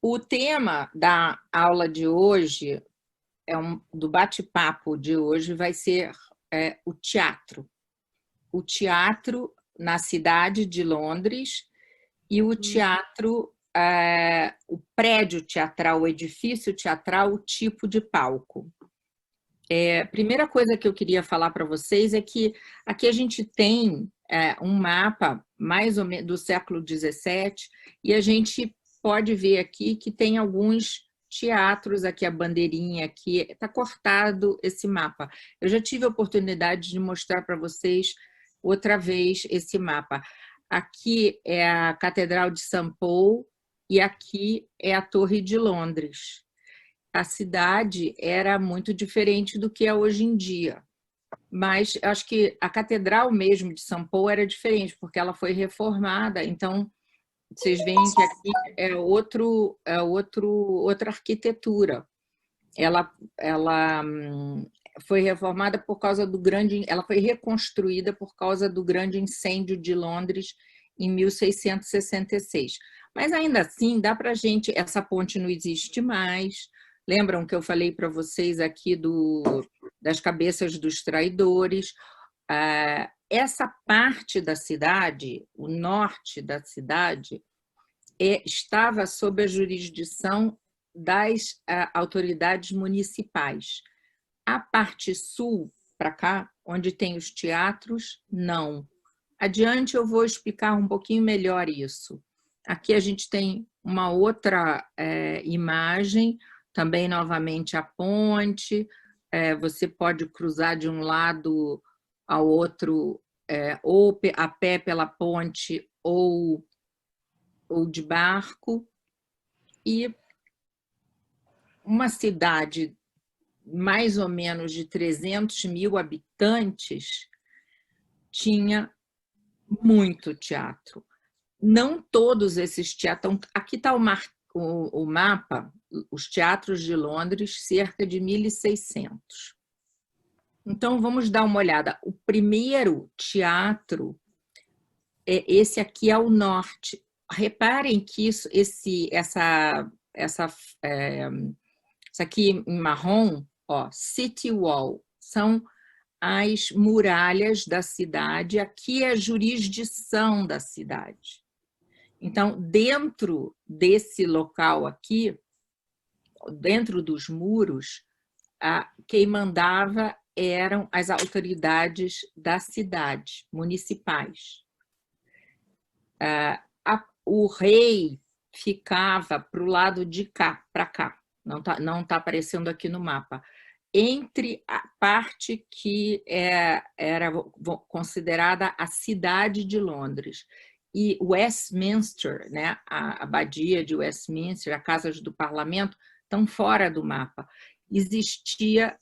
O tema da aula de hoje, do bate-papo de hoje, vai ser o teatro. O teatro na cidade de Londres e o teatro, o prédio teatral, o edifício teatral, o tipo de palco. A primeira coisa que eu queria falar para vocês é que aqui a gente tem um mapa mais ou menos do século XVII e a gente pode ver aqui que tem alguns teatros, aqui a bandeirinha, aqui está cortado esse mapa. Eu já tive a oportunidade de mostrar para vocês outra vez esse mapa. Aqui é a Catedral de São Paulo e aqui é a Torre de Londres. A cidade era muito diferente do que é hoje em dia. Mas acho que a catedral mesmo de São Paulo era diferente, porque ela foi reformada. Então, vocês veem que aqui é outra arquitetura. Ela foi reformada por causa do grande... Ela foi reconstruída por causa do grande incêndio de Londres em 1666. Mas, ainda assim, dá para a gente... Essa ponte não existe mais. Lembram que eu falei para vocês aqui das cabeças dos traidores? Essa parte da cidade, o norte da cidade, estava sob a jurisdição das autoridades municipais. A parte sul, para cá, onde tem os teatros, não. Adiante eu vou explicar um pouquinho melhor isso. Aqui a gente tem uma outra imagem, também novamente a ponte, você pode cruzar de um lado ao outro, ou a pé pela ponte, ou de barco, e uma cidade mais ou menos de 300 mil habitantes tinha muito teatro. Não todos esses teatros... Aqui está o mapa, os teatros de Londres, cerca de 1.600. Então, vamos dar uma olhada. O primeiro teatro, esse aqui ao norte. Reparem que isso aqui em marrom, City Wall, são as muralhas da cidade, aqui é a jurisdição da cidade. Então, dentro desse local aqui, dentro dos muros, quem mandava eram as autoridades da cidade, municipais. O rei ficava para o lado de cá, para cá, não tá aparecendo aqui no mapa, entre a parte que era considerada a cidade de Londres e Westminster, né? A abadia de Westminster, a Casa do Parlamento, estão fora do mapa. Existia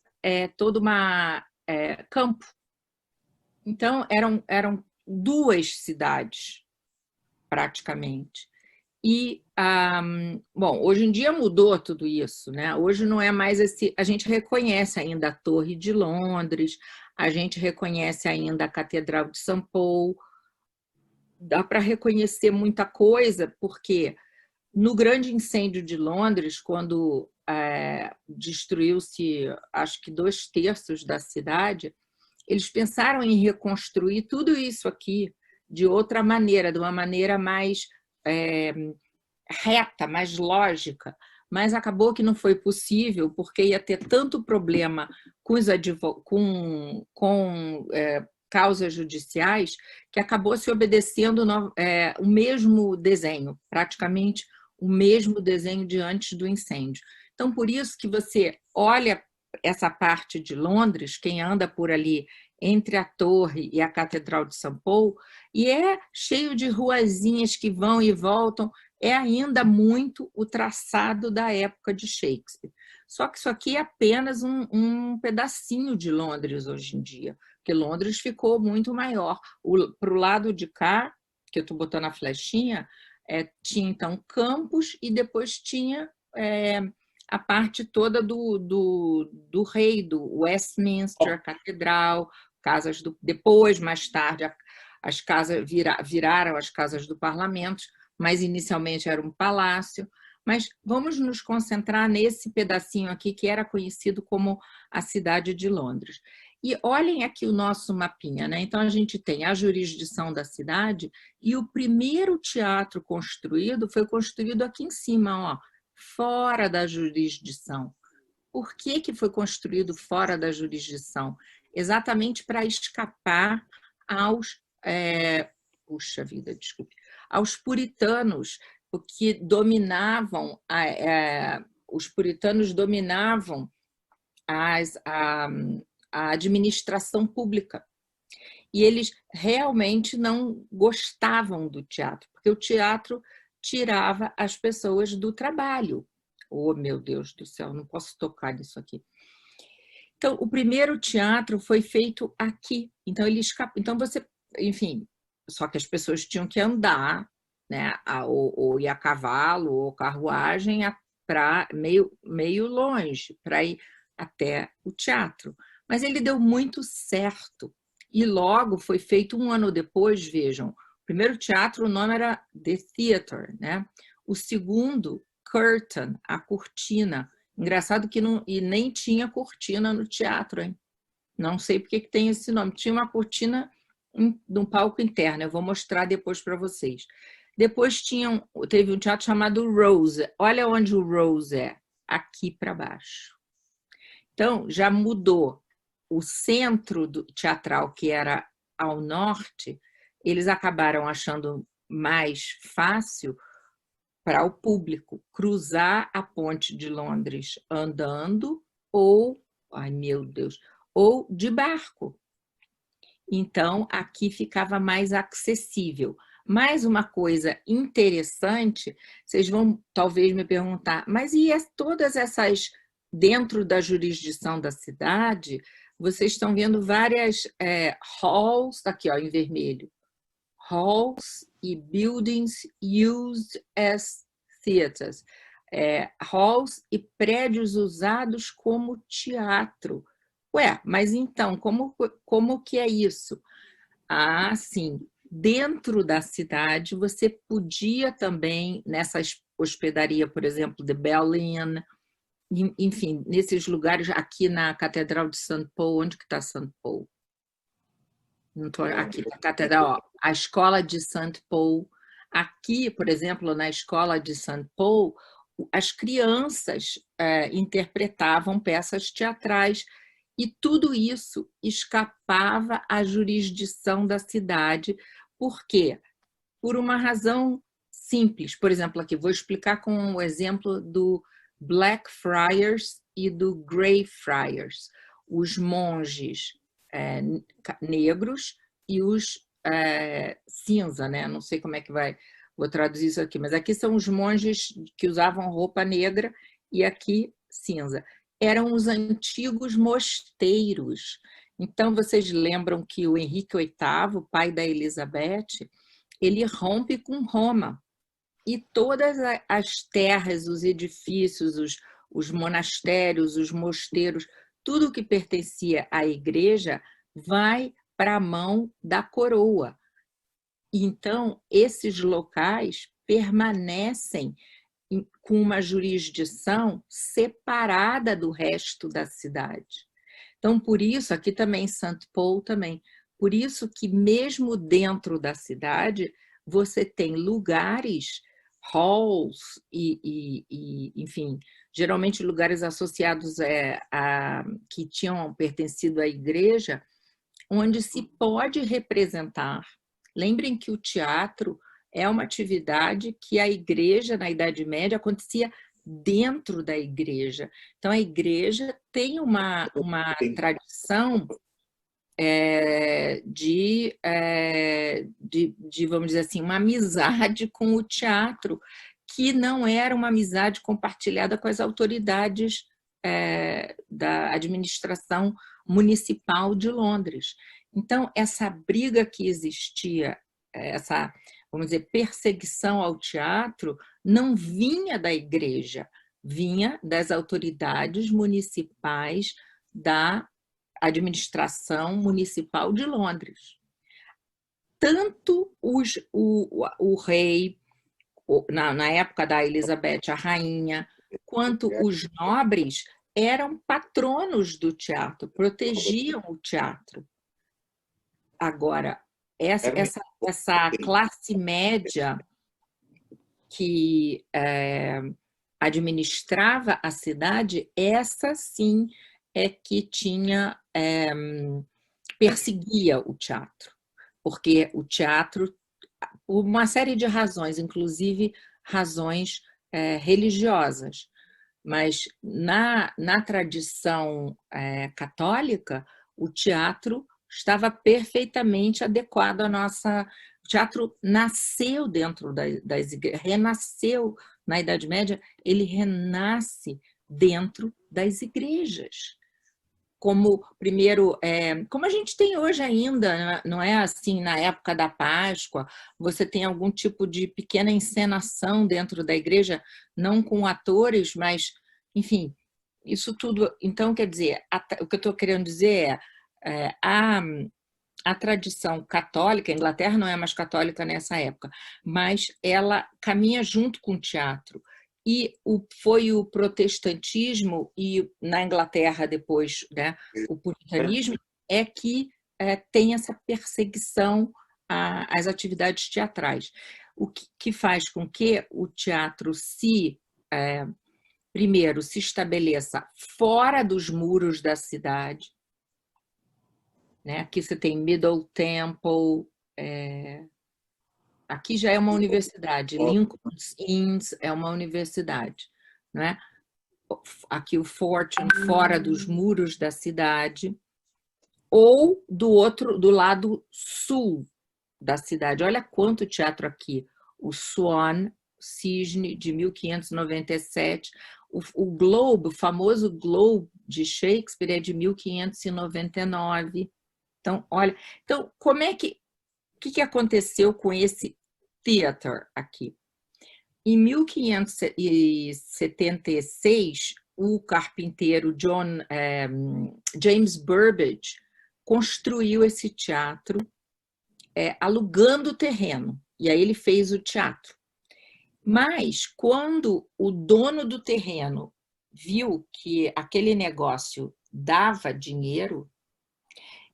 todo campo. Então, eram duas cidades, praticamente. E, bom, hoje em dia mudou tudo isso, né? Hoje não é mais a gente reconhece ainda a Torre de Londres, a gente reconhece ainda a Catedral de São Paulo, dá para reconhecer muita coisa, porque no grande incêndio de Londres, quando destruiu-se, acho que 2/3 da cidade, eles pensaram em reconstruir tudo isso aqui de outra maneira, de uma maneira mais reta, mais lógica, mas acabou que não foi possível, porque ia ter tanto problema com causas judiciais, que acabou se obedecendo o mesmo desenho, praticamente o mesmo desenho de antes do incêndio. Então, por isso que você olha essa parte de Londres, quem anda por ali entre a Torre e a Catedral de São Paulo, e é cheio de ruazinhas que vão e voltam, é ainda muito o traçado da época de Shakespeare. Só que isso aqui é apenas um pedacinho de Londres hoje em dia, porque Londres ficou muito maior. Para o lado de cá, que eu estou botando a flechinha, tinha então campos e depois tinha a parte toda do rei, do Westminster, a catedral, casas depois, mais tarde, as casas viraram as casas do parlamento, mas inicialmente era um palácio. Mas vamos nos concentrar nesse pedacinho aqui que era conhecido como a cidade de Londres. E olhem aqui o nosso mapinha, né? Então a gente tem a jurisdição da cidade e o primeiro teatro construído foi construído aqui em cima, ó, fora da jurisdição. Por que que foi construído fora da jurisdição? Exatamente para escapar aos, puxa vida, desculpe, aos puritanos, que dominavam, os puritanos dominavam a administração pública. E eles realmente não gostavam do teatro, porque o teatro tirava as pessoas do trabalho. Oh, meu Deus do céu, não posso tocar nisso aqui. Então, o primeiro teatro foi feito aqui. Então, então você, enfim, só que as pessoas tinham que andar, né, ou ir a cavalo ou carruagem para meio longe, para ir até o teatro. Mas ele deu muito certo. E logo foi feito um ano depois, vejam, o primeiro teatro, o nome era The Theatre, né? O segundo, Curtain, a cortina. Engraçado que não, e nem tinha cortina no teatro, hein? Não sei porque que tem esse nome. Tinha uma cortina no palco interno, eu vou mostrar depois para vocês. Depois teve um teatro chamado Rose. Olha onde o Rose é, aqui para baixo. Então, já mudou. O centro teatral, que era ao norte, eles acabaram achando mais fácil para o público cruzar a ponte de Londres andando ou, ai meu Deus, ou de barco. Então, aqui ficava mais acessível. Mais uma coisa interessante, vocês vão talvez me perguntar, mas e todas essas, dentro da jurisdição da cidade, vocês estão vendo várias halls, aqui ó, em vermelho, halls e buildings used as theatres, halls e prédios usados como teatro. Ué, mas então, como que é isso? Ah, sim, dentro da cidade você podia também, nessa hospedaria, por exemplo, de Bell Inn, enfim, nesses lugares, aqui na Catedral de St. Paul, onde que está St. Paul? Não tô, aqui na Catedral, ó, a Escola de St. Paul. Aqui, por exemplo, na Escola de St. Paul, as crianças interpretavam peças teatrais e tudo isso escapava à jurisdição da cidade. Por quê? Por uma razão simples. Por exemplo, aqui, vou explicar com o exemplo do Blackfriars e do Greyfriars, os monges negros e os cinza, né? Não sei como é que vou traduzir isso aqui, mas aqui são os monges que usavam roupa negra e aqui cinza. Eram os antigos mosteiros. Então, vocês lembram que o Henrique VIII, pai da Elizabeth, ele rompe com Roma. E todas as terras, os edifícios, os monastérios, os mosteiros, tudo que pertencia à igreja vai para a mão da coroa. Então, esses locais permanecem com uma jurisdição separada do resto da cidade. Então, por isso, aqui também, St. Paul também, por isso que mesmo dentro da cidade, você tem lugares, halls enfim, geralmente lugares associados que tinham pertencido à igreja, onde se pode representar. Lembrem que o teatro é uma atividade que a igreja, na Idade Média, acontecia dentro da igreja. Então, a igreja tem uma tradição de, vamos dizer assim, uma amizade com o teatro, que não era uma amizade compartilhada com as autoridades da administração municipal de Londres. Então, essa briga que existia, essa, vamos dizer, perseguição ao teatro, não vinha da igreja, vinha das autoridades municipais da administração municipal de Londres. Tanto o rei, na época da Elizabeth, a rainha, quanto os nobres eram patronos do teatro, protegiam o teatro. Agora, essa classe média que administrava a cidade, essa sim é que perseguia o teatro, porque o teatro, por uma série de razões, inclusive razões religiosas, mas na tradição católica, o teatro estava perfeitamente adequado à nossa... O teatro nasceu dentro das igrejas, renasceu na Idade Média, ele renasce dentro das igrejas. Como primeiro, como a gente tem hoje ainda, não é assim, na época da Páscoa, você tem algum tipo de pequena encenação dentro da igreja, não com atores, mas, enfim, isso tudo. Então, quer dizer, o que eu estou querendo dizer a tradição católica, a Inglaterra não é mais católica nessa época, mas ela caminha junto com o teatro. E foi o protestantismo, e na Inglaterra depois, né, o puritanismo, é que tem essa perseguição às atividades teatrais. O que faz com que o teatro primeiro, se estabeleça fora dos muros da cidade, né? Aqui você tem Middle Temple, aqui já é uma universidade, Lincoln's Inns é uma universidade, né? Aqui o Fortune, fora dos muros da cidade, ou do lado sul da cidade. Olha quanto teatro aqui. O Swan, Cisne, de 1597. O Globe, o famoso Globe de Shakespeare, é de 1599. Então, olha, então, o que aconteceu com esse theater aqui? Em 1576, o carpinteiro James Burbage construiu esse teatro alugando o terreno, e aí ele fez o teatro. Mas, quando o dono do terreno viu que aquele negócio dava dinheiro,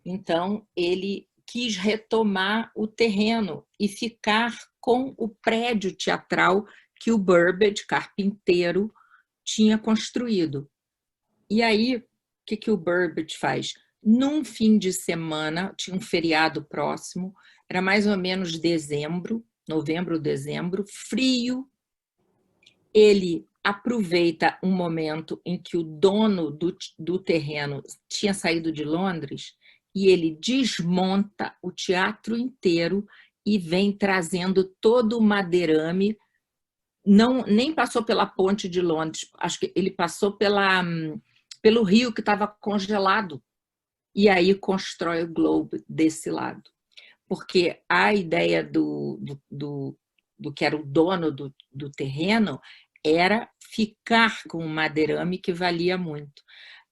então, ele quis retomar o terreno e ficar com o prédio teatral que o Burbage, carpinteiro, tinha construído. E aí, o que o Burbage faz? Num fim de semana, tinha um feriado próximo, era mais ou menos dezembro, novembro, dezembro, frio. Ele aproveita um momento em que o dono do terreno tinha saído de Londres e ele desmonta o teatro inteiro e vem trazendo todo o madeirame. Nem passou pela ponte de Londres, acho que ele passou pelo rio que estava congelado, e aí constrói o Globe desse lado. Porque a ideia do que era o dono do terreno era ficar com o madeirame que valia muito.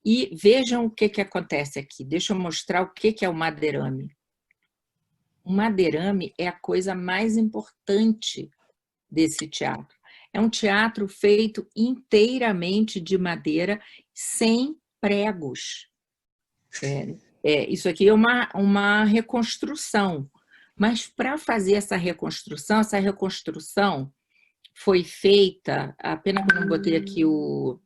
E vejam o que acontece aqui. Deixa eu mostrar o que é o madeirame. O madeirame é a coisa mais importante desse teatro. É um teatro feito inteiramente de madeira, sem pregos. Isso aqui é uma reconstrução. Mas para fazer essa reconstrução foi feita, a pena que eu não botei aqui o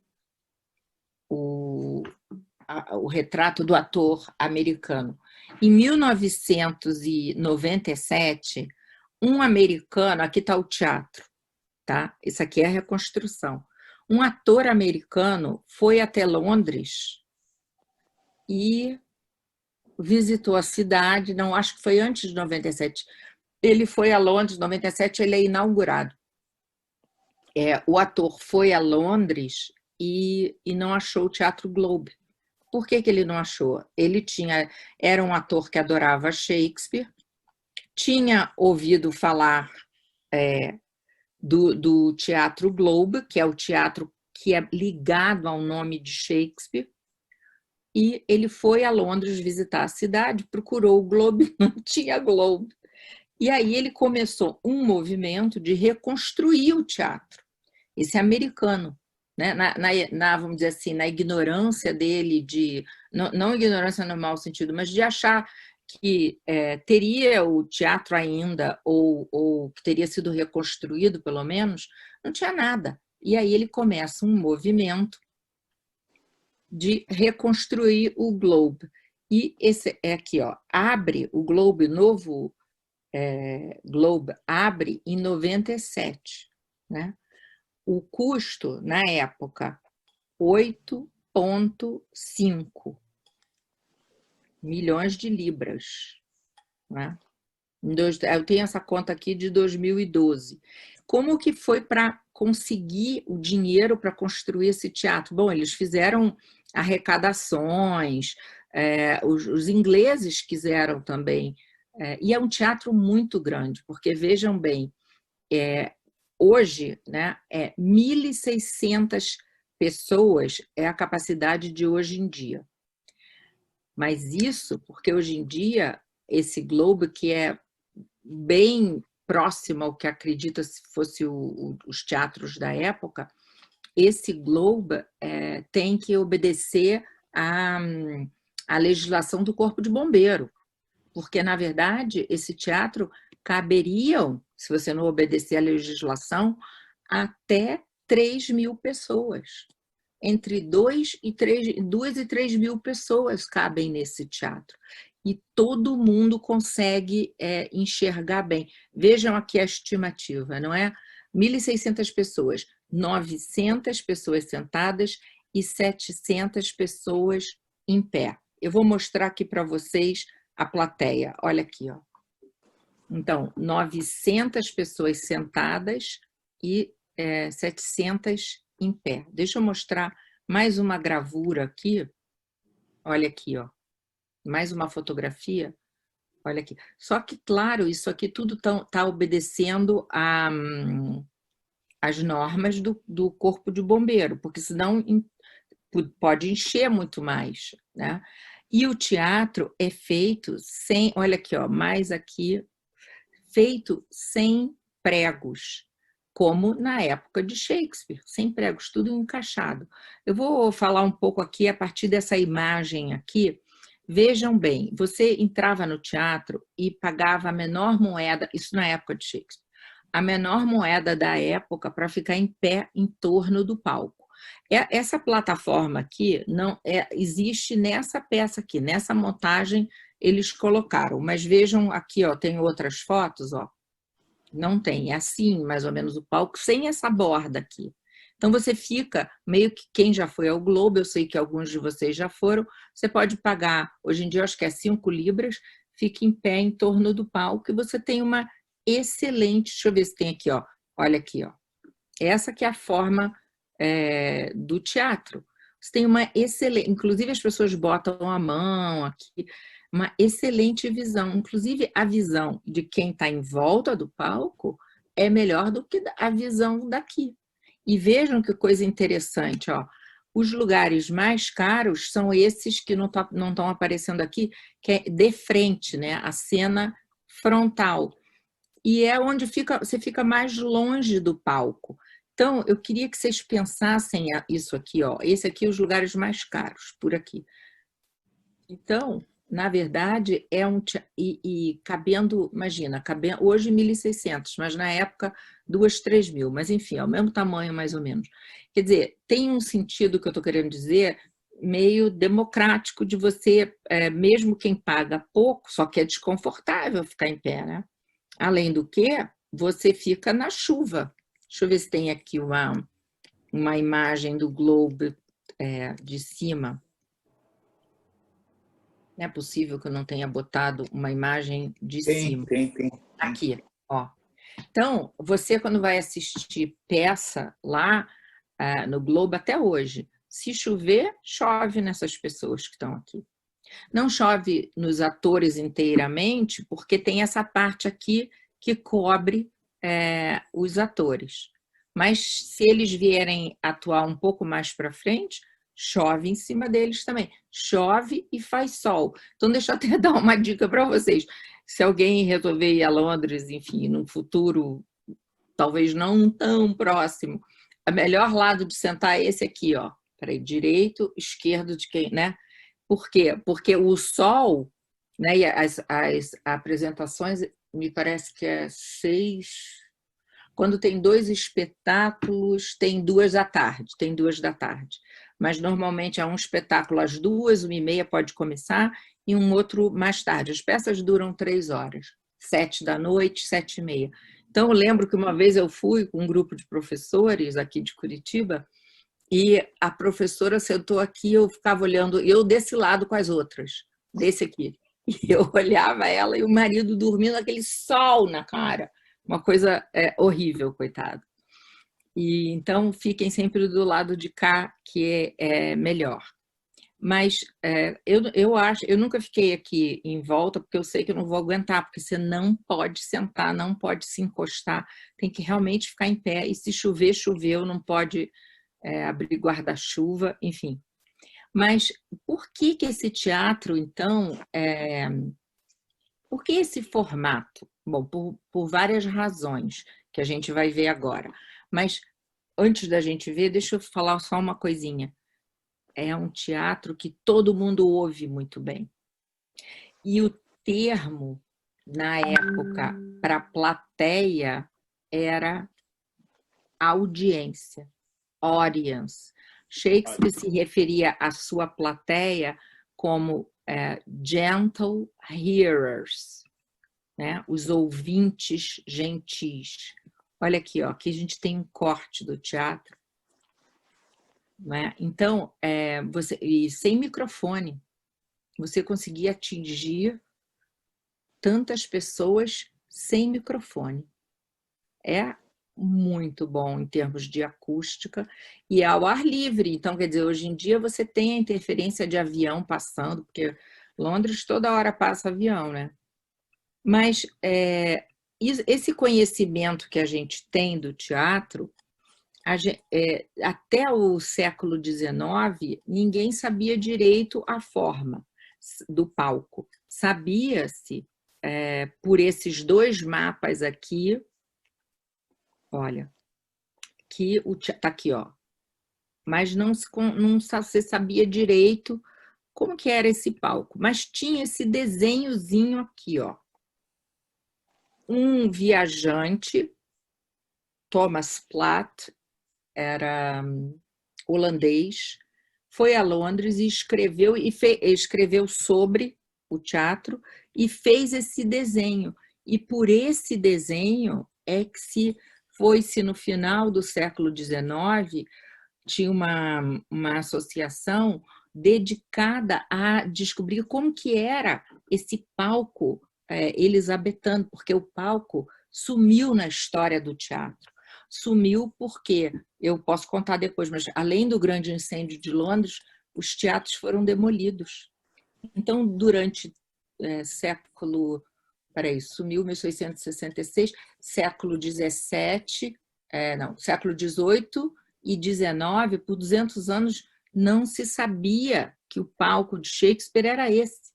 retrato do ator americano. Em 1997, um americano, aqui está o teatro, tá? Isso aqui é a reconstrução. Um ator americano foi até Londres e visitou a cidade, não, acho que foi antes de 97. Ele foi a Londres, em 97 ele é inaugurado. O ator foi a Londres e não achou o Teatro Globe. Por que ele não achou? Era um ator que adorava Shakespeare, tinha ouvido falar do Teatro Globe, que é o teatro que é ligado ao nome de Shakespeare, e ele foi a Londres visitar a cidade, procurou o Globe, não tinha Globe. E aí ele começou um movimento de reconstruir o teatro, esse americano, né? Vamos dizer assim, na ignorância dele, não ignorância no mau sentido, mas de achar que teria o teatro ainda, ou que teria sido reconstruído, pelo menos, não tinha nada. E aí ele começa um movimento de reconstruir o Globe. E esse é aqui, ó, abre o Globe, novo Globe, abre em 97, né? O custo, na época, 8,5 milhões de libras, né? Eu tenho essa conta aqui de 2012. Como que foi para conseguir o dinheiro para construir esse teatro? Bom, eles fizeram arrecadações, os ingleses quiseram também, e é um teatro muito grande, porque vejam bem, hoje, né, 1.600 pessoas é a capacidade de hoje em dia. Mas isso porque hoje em dia esse Globe, que é bem próximo ao que acredita se fosse os teatros da época, esse Globe tem que obedecer à legislação do Corpo de Bombeiro, porque, na verdade, esse teatro caberiam, se você não obedecer à legislação, até 3.000 pessoas. Entre 2 e 3 mil pessoas cabem nesse teatro. E todo mundo consegue enxergar bem. Vejam aqui a estimativa, não é? 1.600 pessoas, 900 pessoas sentadas e 700 pessoas em pé. Eu vou mostrar aqui para vocês a plateia. Olha aqui, ó. Então, 900 pessoas sentadas e 700 em pé. Deixa eu mostrar mais uma gravura aqui. Olha aqui, ó. Mais uma fotografia. Olha aqui. Só que, claro, isso aqui tudo está obedecendo às normas do Corpo de Bombeiro, porque senão pode encher muito mais, né? E o teatro é feito sem, olha aqui, ó, mais aqui, feito sem pregos, como na época de Shakespeare, sem pregos, tudo encaixado. Eu vou falar um pouco aqui a partir dessa imagem aqui. Vejam bem, você entrava no teatro e pagava a menor moeda, isso na época de Shakespeare, a menor moeda da época para ficar em pé em torno do palco. Essa plataforma aqui não existe nessa peça aqui, nessa montagem eles colocaram, mas vejam aqui, ó, tem outras fotos, ó. Não tem, é assim mais ou menos o palco, sem essa borda aqui. Então você fica, meio que quem já foi ao Globo, eu sei que alguns de vocês já foram, você pode pagar, hoje em dia eu acho que é 5 libras, fica em pé em torno do palco e você tem uma excelente, deixa eu ver se tem aqui, ó, olha aqui, ó. Essa que é a forma do teatro. Você tem uma excelente, inclusive as pessoas botam a mão aqui, uma excelente visão. Inclusive a visão de quem está em volta do palco é melhor do que a visão daqui. E vejam que coisa interessante, ó. Os lugares mais caros são esses que não estão aparecendo aqui, que é de frente, né? A cena frontal. E é onde você fica mais longe do palco. Então, eu queria que vocês pensassem isso aqui, ó. Esse aqui é os lugares mais caros, por aqui. Então, na verdade, cabendo, imagina, hoje 1.600, mas na época 2, 3 mil, mas enfim, é o mesmo tamanho mais ou menos. Quer dizer, tem um sentido que eu estou querendo dizer, meio democrático de você, mesmo quem paga pouco, só que é desconfortável ficar em pé, né? Além do que, você fica na chuva. Deixa eu ver se tem aqui uma imagem do Globe de cima. Não é possível que eu não tenha botado uma imagem de cima. Tem. Aqui, ó. Então, você quando vai assistir peça lá no Globo, até hoje, se chover, chove nessas pessoas que estão aqui. Não chove nos atores inteiramente, porque tem essa parte aqui que cobre os atores. Mas se eles vierem atuar um pouco mais para frente, chove em cima deles também. Chove e faz sol. Então, deixa eu até dar uma dica para vocês. se alguém resolver ir a Londres, enfim, num futuro talvez não tão próximo, o melhor lado de sentar é esse aqui, ó. Peraí, direito, esquerdo de quem, né? Por quê? Porque o sol, né, e as apresentações, me parece que é 6. Quando tem 2 espetáculos, tem 2 da tarde, tem 2 da tarde. Mas normalmente é um espetáculo às 2, 1h30 pode começar, e um outro mais tarde. As peças duram 3 horas, 7 da noite, 7h30. Então, eu lembro que uma vez eu fui com um grupo de professores aqui de Curitiba, e a professora sentou aqui, eu ficava olhando, eu desse lado com as outras, desse aqui. E eu olhava ela e o marido dormindo, aquele sol na cara. Uma coisa horrível, coitado. E então fiquem sempre do lado de cá, que é melhor. Mas eu acho, eu nunca fiquei aqui em volta, porque eu sei que eu não vou aguentar, porque você não pode sentar, não pode se encostar, tem que realmente ficar em pé, e se chover, choveu, não pode abrir guarda-chuva, enfim. Mas por que esse teatro, então, por que esse formato? Bom, por várias razões que a gente vai ver agora. Mas antes da gente ver, deixa eu falar só uma coisinha. É um teatro que todo mundo ouve muito bem. E o termo, na época, para plateia, era audiência, audience. Shakespeare se referia à sua plateia como gentle hearers, né? Os ouvintes gentis. Olha aqui, ó, aqui a gente tem um corte do teatro. Né? Então, e sem microfone, você conseguia atingir tantas pessoas sem microfone. É muito bom em termos de acústica e ao ar livre. Então, quer dizer, hoje em dia você tem a interferência de avião passando, porque Londres toda hora passa avião, né? Mas esse conhecimento que a gente tem do teatro, até o século XIX, ninguém sabia direito a forma do palco. Sabia-se, por esses 2 mapas aqui, olha, que tá aqui, ó, mas não se sabia direito como que era esse palco, mas tinha esse desenhozinho aqui, ó. Um viajante, Thomas Platt, era holandês, foi a Londres e escreveu sobre o teatro e fez esse desenho. E por esse desenho é que foi-se no final do século XIX, tinha uma associação dedicada a descobrir como que era esse palco elisabetano, porque o palco sumiu na história do teatro. Sumiu porque, eu posso contar depois, mas além do grande incêndio de Londres, os teatros foram demolidos. Então, durante século... Peraí, sumiu em 1666, século XVII, século XVIII e XIX, por 200 anos, não se sabia que o palco de Shakespeare era esse.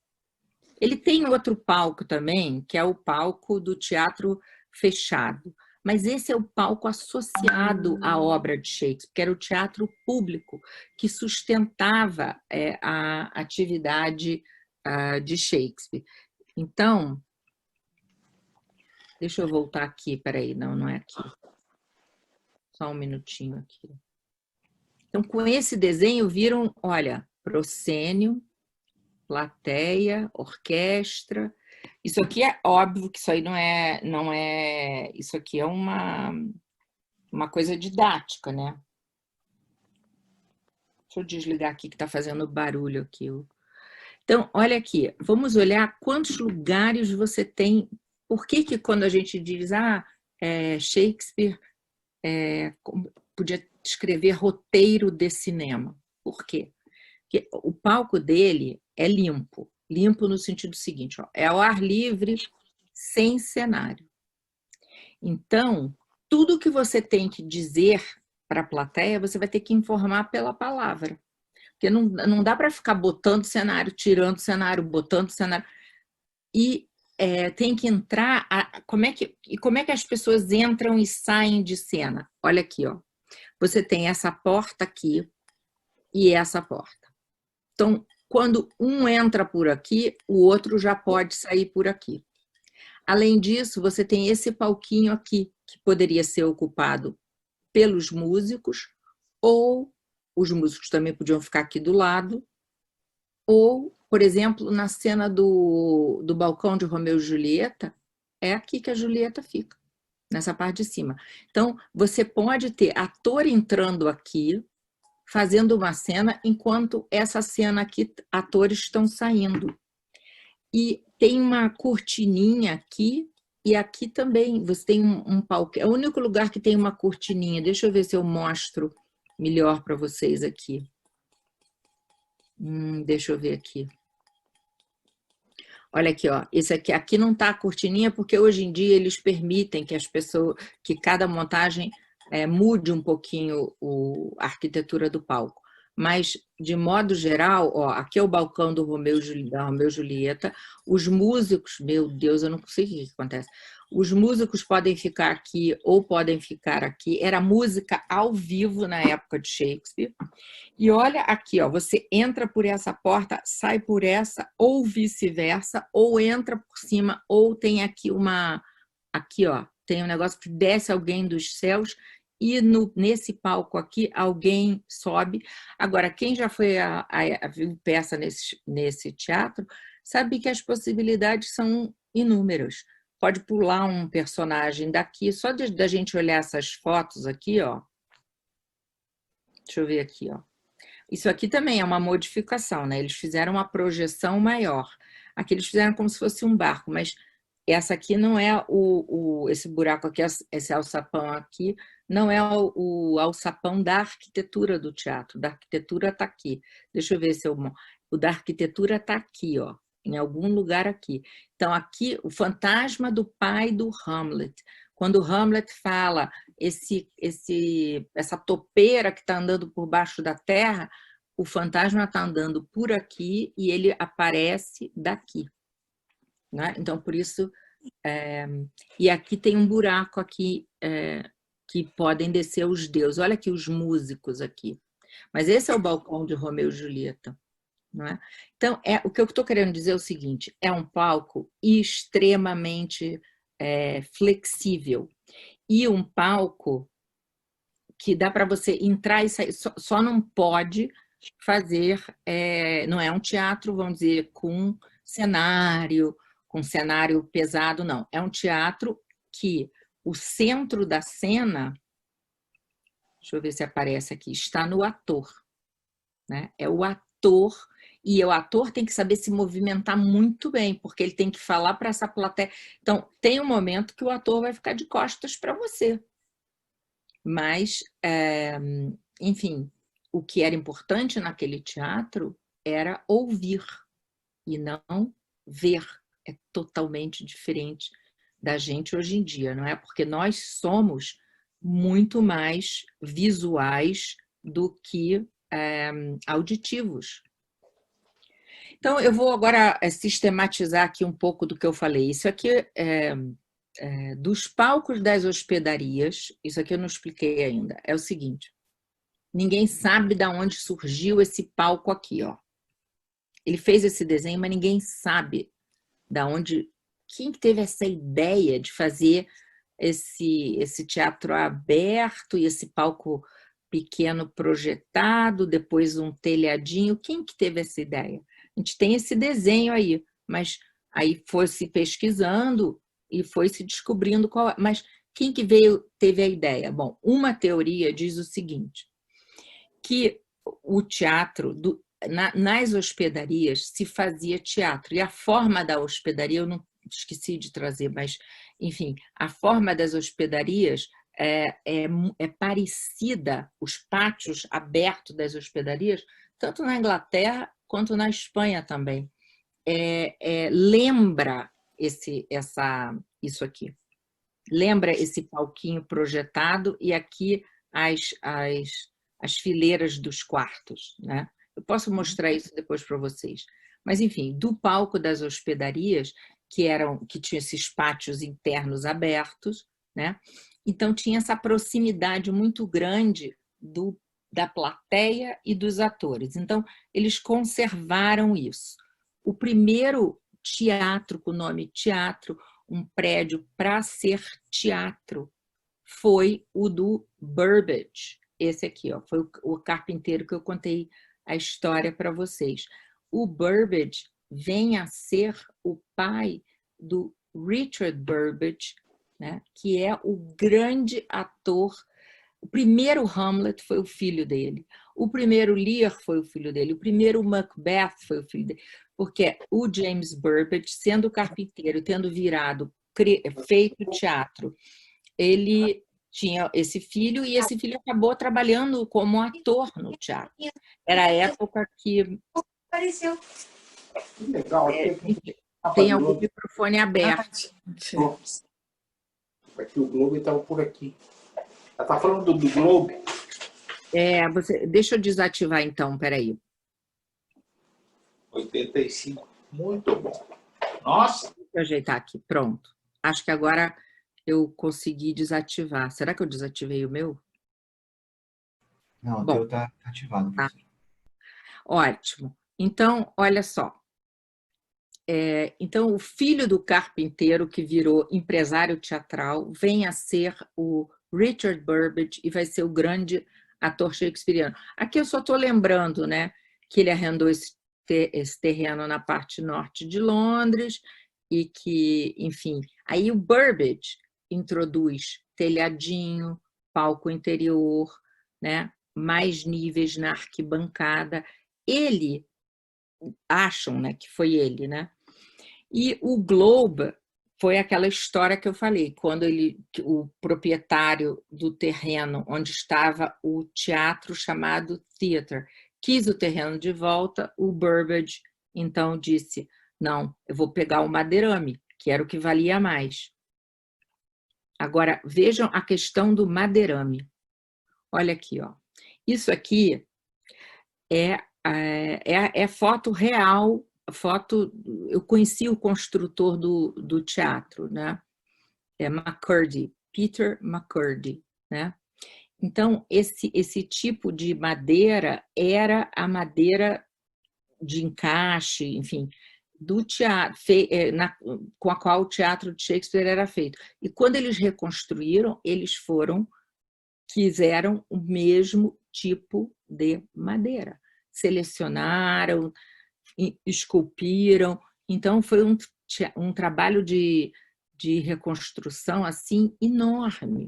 Ele tem outro palco também, que é o palco do teatro fechado, mas esse é o palco associado à obra de Shakespeare, que era o teatro público, que sustentava a atividade de Shakespeare. Então, deixa eu voltar aqui, peraí, não é aqui. Só um minutinho aqui. Então, com esse desenho, viram, olha, proscênio, plateia, orquestra. Isso aqui é óbvio que isso aí não é isso aqui é uma coisa didática, né? Deixa eu desligar aqui que está fazendo barulho aqui. Então, olha aqui, vamos olhar quantos lugares você tem. Por que quando a gente diz, Shakespeare podia escrever roteiro de cinema? Por quê? Porque o palco dele é limpo. Limpo no sentido seguinte, ó, é ao ar livre, sem cenário. Então, tudo que você tem que dizer para a plateia, você vai ter que informar pela palavra. Porque não dá para ficar botando cenário, tirando cenário, botando cenário. E tem que entrar... Como é que as pessoas entram e saem de cena? Olha aqui, ó. Você tem essa porta aqui e essa porta. Então, quando um entra por aqui, o outro já pode sair por aqui. Além disso, você tem esse palquinho aqui, que poderia ser ocupado pelos músicos, ou os músicos também podiam ficar aqui do lado, ou, por exemplo, na cena do balcão de Romeu e Julieta, é aqui que a Julieta fica, nessa parte de cima. Então, você pode ter ator entrando aqui, fazendo uma cena, enquanto essa cena aqui, atores estão saindo. E tem uma cortininha aqui, e aqui também você tem um palco. É o único lugar que tem uma cortininha. Deixa eu ver se eu mostro melhor para vocês aqui. Deixa eu ver aqui. Olha aqui, ó. Esse aqui não está a cortininha, porque hoje em dia eles permitem que as pessoas, que cada montagem mude um pouquinho a arquitetura do palco. Mas, de modo geral, ó, aqui é o balcão do Romeu e Julieta. Os músicos, meu Deus, eu não sei o que acontece. Os músicos podem ficar aqui ou podem ficar aqui. Era música ao vivo na época de Shakespeare. E olha aqui, ó, você entra por essa porta, sai por essa, ou vice-versa, ou entra por cima, ou tem aqui aqui, ó, tem um negócio que desce alguém dos céus e nesse palco aqui alguém sobe. Agora, quem já foi a peça nesse teatro, sabe que as possibilidades são inúmeras. Pode pular um personagem daqui, só da gente olhar essas fotos aqui, ó. Deixa eu ver aqui, ó. Isso aqui também é uma modificação, né? Eles fizeram uma projeção maior. Aqui eles fizeram como se fosse um barco, mas essa aqui não é esse buraco aqui, esse alçapão aqui, não é o alçapão da arquitetura do teatro. Da arquitetura está aqui. Deixa eu ver se o da arquitetura está aqui, ó, em algum lugar aqui. Então, aqui, o fantasma do pai do Hamlet. Quando o Hamlet fala essa topeira que está andando por baixo da terra, o fantasma está andando por aqui e ele aparece daqui. Né? Então, por isso... e aqui tem um buraco aqui que podem descer os deuses. Olha aqui os músicos aqui. Mas esse é o balcão de Romeu e Julieta. Não é? Então, o que eu estou querendo dizer é o seguinte, é um palco extremamente flexível. E um palco que dá para você entrar e sair, só não pode fazer, não é um teatro, vamos dizer, com cenário pesado, não. É um teatro que o centro da cena, deixa eu ver se aparece aqui, está no ator. Né? É o ator, e o ator tem que saber se movimentar muito bem, porque ele tem que falar para essa plateia. Então, tem um momento que o ator vai ficar de costas para você. Mas, enfim, o que era importante naquele teatro era ouvir e não ver. É totalmente diferente da gente hoje em dia, não é? Porque nós somos muito mais visuais do que auditivos. Então, eu vou agora sistematizar aqui um pouco do que eu falei. Isso aqui dos palcos das hospedarias, isso aqui eu não expliquei ainda, é o seguinte, ninguém sabe de onde surgiu esse palco aqui, ó. Ele fez esse desenho, mas ninguém sabe de onde, quem teve essa ideia de fazer esse teatro aberto e esse palco pequeno projetado, depois um telhadinho, quem que teve essa ideia? A gente tem esse desenho aí, mas aí foi se pesquisando e foi se descobrindo qual... Mas quem que teve a ideia? Bom, uma teoria diz o seguinte, que o teatro, nas hospedarias se fazia teatro, e a forma da hospedaria, eu não esqueci de trazer, mas, enfim, a forma das hospedarias é parecida, os pátios abertos das hospedarias, tanto na Inglaterra quanto na Espanha também. Lembra isso aqui. Lembra esse palquinho projetado e aqui as fileiras dos quartos. Né? Eu posso mostrar isso depois para vocês. Mas, enfim, do palco das hospedarias, que tinham esses pátios internos abertos, né? Então tinha essa proximidade muito grande da plateia e dos atores. Então eles conservaram isso. O primeiro teatro com o nome teatro, um prédio para ser teatro, foi o do Burbage. Esse aqui, ó, foi o carpinteiro que eu contei a história para vocês. O Burbage vem a ser o pai do Richard Burbage, né, que é o grande ator. O primeiro Hamlet foi o filho dele. O primeiro Lear foi o filho dele. O primeiro Macbeth foi o filho dele. Porque o James Burbage, sendo carpinteiro, tendo feito teatro, ele tinha esse filho e esse filho acabou trabalhando como ator no teatro. Era a época que... Apareceu. Legal. Tem algum microfone aberto. Aqui o Globo estava por aqui. Ela está falando do Globo. Deixa eu desativar então, peraí. 85. Muito bom. Nossa! Deixa eu ajeitar aqui, pronto. Acho que agora eu consegui desativar. Será que eu desativei o meu? Não, o teu está ativado. Tá. Ótimo. Então, olha só. Então, o filho do carpinteiro que virou empresário teatral vem a ser o Richard Burbage e vai ser o grande ator shakespeariano. Aqui eu só estou lembrando, né, que ele arrendou esse terreno na parte norte de Londres e que, enfim, aí o Burbage introduz telhadinho, palco interior, né, mais níveis na arquibancada. Acham, né, que foi ele, né? E o Globe foi aquela história que eu falei, quando o proprietário do terreno onde estava o teatro chamado Theatre quis o terreno de volta, o Burbage então disse, não, eu vou pegar o madeirame, que era o que valia mais. Agora, vejam a questão do madeirame. Olha aqui, ó. Isso aqui é foto real. Eu conheci o construtor do teatro, né? McCurdy, Peter McCurdy, né? Então, esse tipo de madeira era a madeira de encaixe, enfim, do teatro, com a qual o teatro de Shakespeare era feito. E quando eles reconstruíram, eles quiseram o mesmo tipo de madeira. Selecionaram, esculpiram. Então, foi um trabalho de reconstrução assim enorme.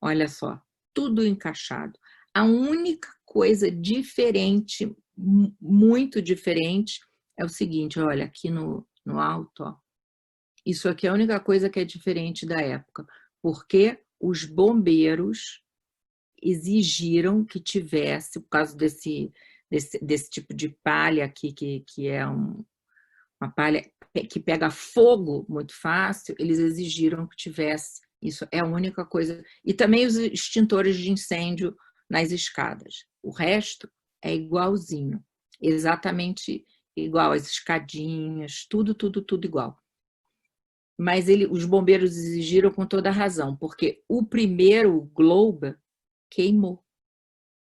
Olha só, tudo encaixado. A única coisa diferente, muito diferente, é o seguinte, olha, aqui no alto, ó, isso aqui é a única coisa que é diferente da época, porque os bombeiros exigiram que tivesse, por causa desse tipo de palha aqui, que é uma palha que pega fogo muito fácil, eles exigiram que tivesse. Isso é a única coisa. E também os extintores de incêndio nas escadas. O resto é igualzinho, exatamente igual, as escadinhas, tudo igual. Mas os bombeiros exigiram com toda a razão, porque o primeiro Globe queimou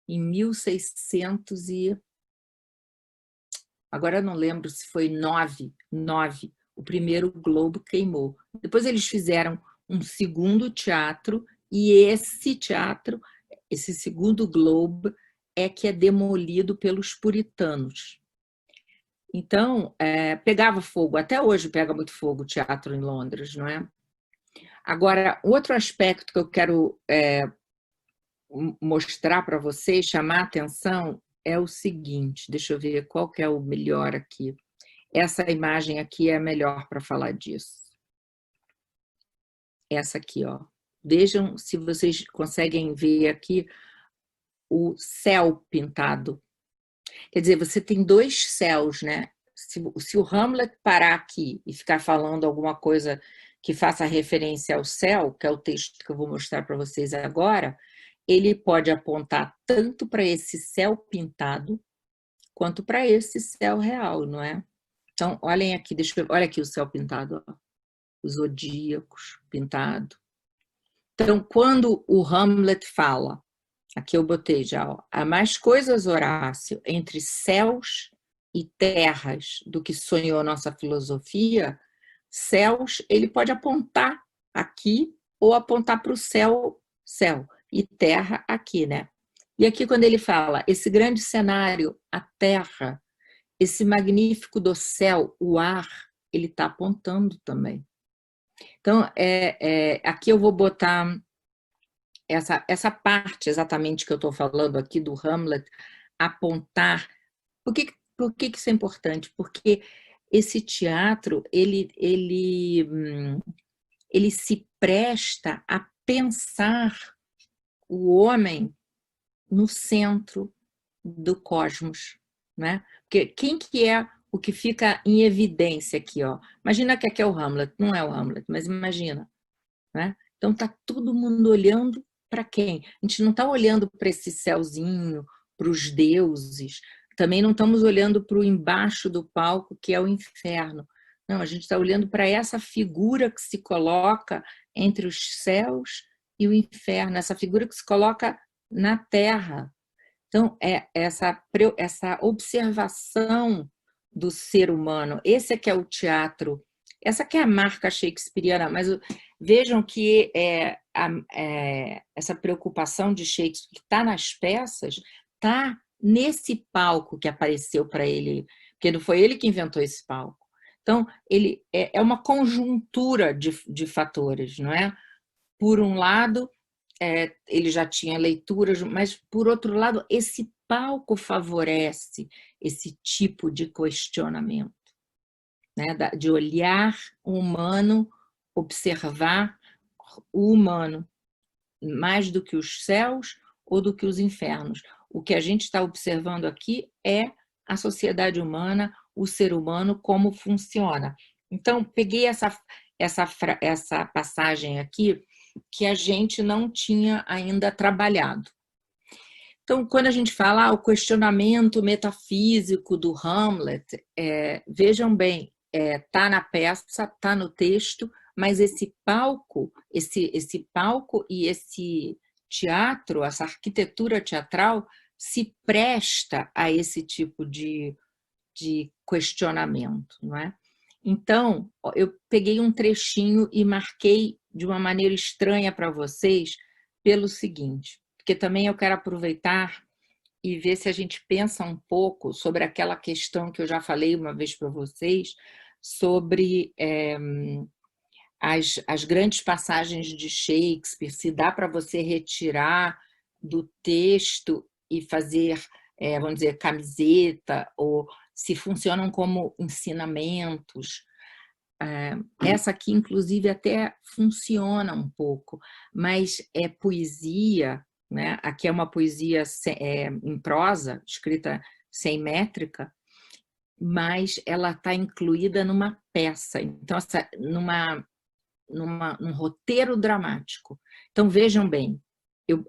em 1600 e... Agora eu não lembro se foi 9, o primeiro Globe queimou. Depois eles fizeram um segundo teatro e esse segundo Globe é que é demolido pelos puritanos. Então, pegava fogo, até hoje pega muito fogo o teatro em Londres, não é? Agora, outro aspecto que eu quero mostrar para vocês, chamar a atenção, é o seguinte, deixa eu ver qual que é o melhor aqui. Essa imagem aqui é a melhor para falar disso. Essa aqui, ó. Vejam se vocês conseguem ver aqui o céu pintado. Quer dizer, você tem dois céus, né? Se o Hamlet parar aqui e ficar falando alguma coisa que faça referência ao céu, que é o texto que eu vou mostrar para vocês agora, ele pode apontar tanto para esse céu pintado quanto para esse céu real, não é? Então, olhem aqui, olha aqui o céu pintado. Ó. os zodíacos pintado. Então, quando o Hamlet fala, aqui eu botei já, ó, há mais coisas, Horácio, entre céus e terras do que sonhou nossa filosofia. Céus, ele pode apontar aqui ou apontar para o céu, céu, e terra aqui, né? E aqui quando ele fala, esse grande cenário, a terra, esse magnífico do céu, o ar, ele está apontando também. Então, aqui eu vou botar essa parte exatamente que eu estou falando aqui do Hamlet, apontar. Por que isso é importante? Porque esse teatro, ele se presta a pensar o homem no centro do cosmos, né? Porque quem que é o que fica em evidência aqui, ó? Imagina que aqui é o Hamlet, não é o Hamlet, mas imagina, né? Então tá todo mundo olhando para quem? A gente não está olhando para esse céuzinho, para os deuses, também não estamos olhando para o embaixo do palco, que é o inferno. Não, a gente está olhando para essa figura que se coloca entre os céus e o inferno, essa figura que se coloca na terra. Então, essa observação do ser humano, esse é que é o teatro, essa que é a marca shakespeariana, mas vejam que essa preocupação de Shakespeare que está nas peças, está nesse palco que apareceu para ele, porque não foi ele que inventou esse palco. Então, ele é uma conjuntura de fatores, não é? Por um lado, ele já tinha leituras, mas, por outro lado, esse palco favorece esse tipo de questionamento, né? De olhar o humano, observar o humano, mais do que os céus ou do que os infernos. O que a gente está observando aqui é a sociedade humana, o ser humano, como funciona. Então, peguei essa passagem aqui que a gente não tinha ainda trabalhado. Então, quando a gente fala o questionamento metafísico do Hamlet, vejam bem, está na peça, está no texto, mas esse palco e esse teatro, essa arquitetura teatral, se presta a esse tipo de questionamento, não é? Então, eu peguei um trechinho e marquei de uma maneira estranha para vocês pelo seguinte, porque também eu quero aproveitar e ver se a gente pensa um pouco sobre aquela questão que eu já falei uma vez para vocês, sobre as grandes passagens de Shakespeare, se dá para você retirar do texto e fazer, vamos dizer, camiseta, ou se funcionam como ensinamentos. Essa aqui, inclusive, até funciona um pouco, mas é poesia, né? Aqui é uma poesia em prosa, escrita sem métrica, mas ela está incluída numa peça, então, num roteiro dramático. Então, vejam bem,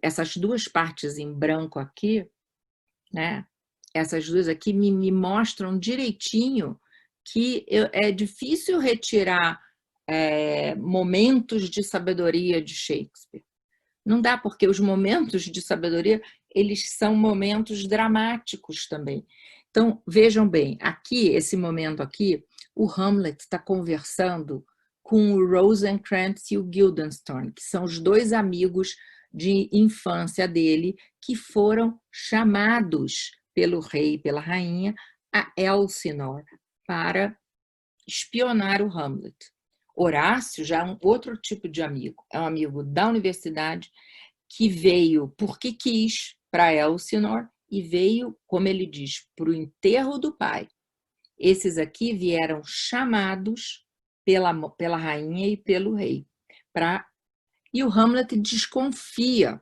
essas duas partes em branco aqui, né? Essas duas aqui me mostram direitinho que é difícil retirar momentos de sabedoria de Shakespeare. Não dá, porque os momentos de sabedoria, eles são momentos dramáticos também. Então, vejam bem, aqui, esse momento aqui, o Hamlet está conversando com o Rosencrantz e o Guildenstern, que são os dois amigos de infância dele, que foram chamados pelo rei e pela rainha a Elsinore para espionar o Hamlet. Horácio já é um outro tipo de amigo, é um amigo da universidade que veio porque quis para Elsinore e veio, como ele diz, para o enterro do pai. Esses aqui vieram chamados pela rainha e pelo rei. E o Hamlet desconfia,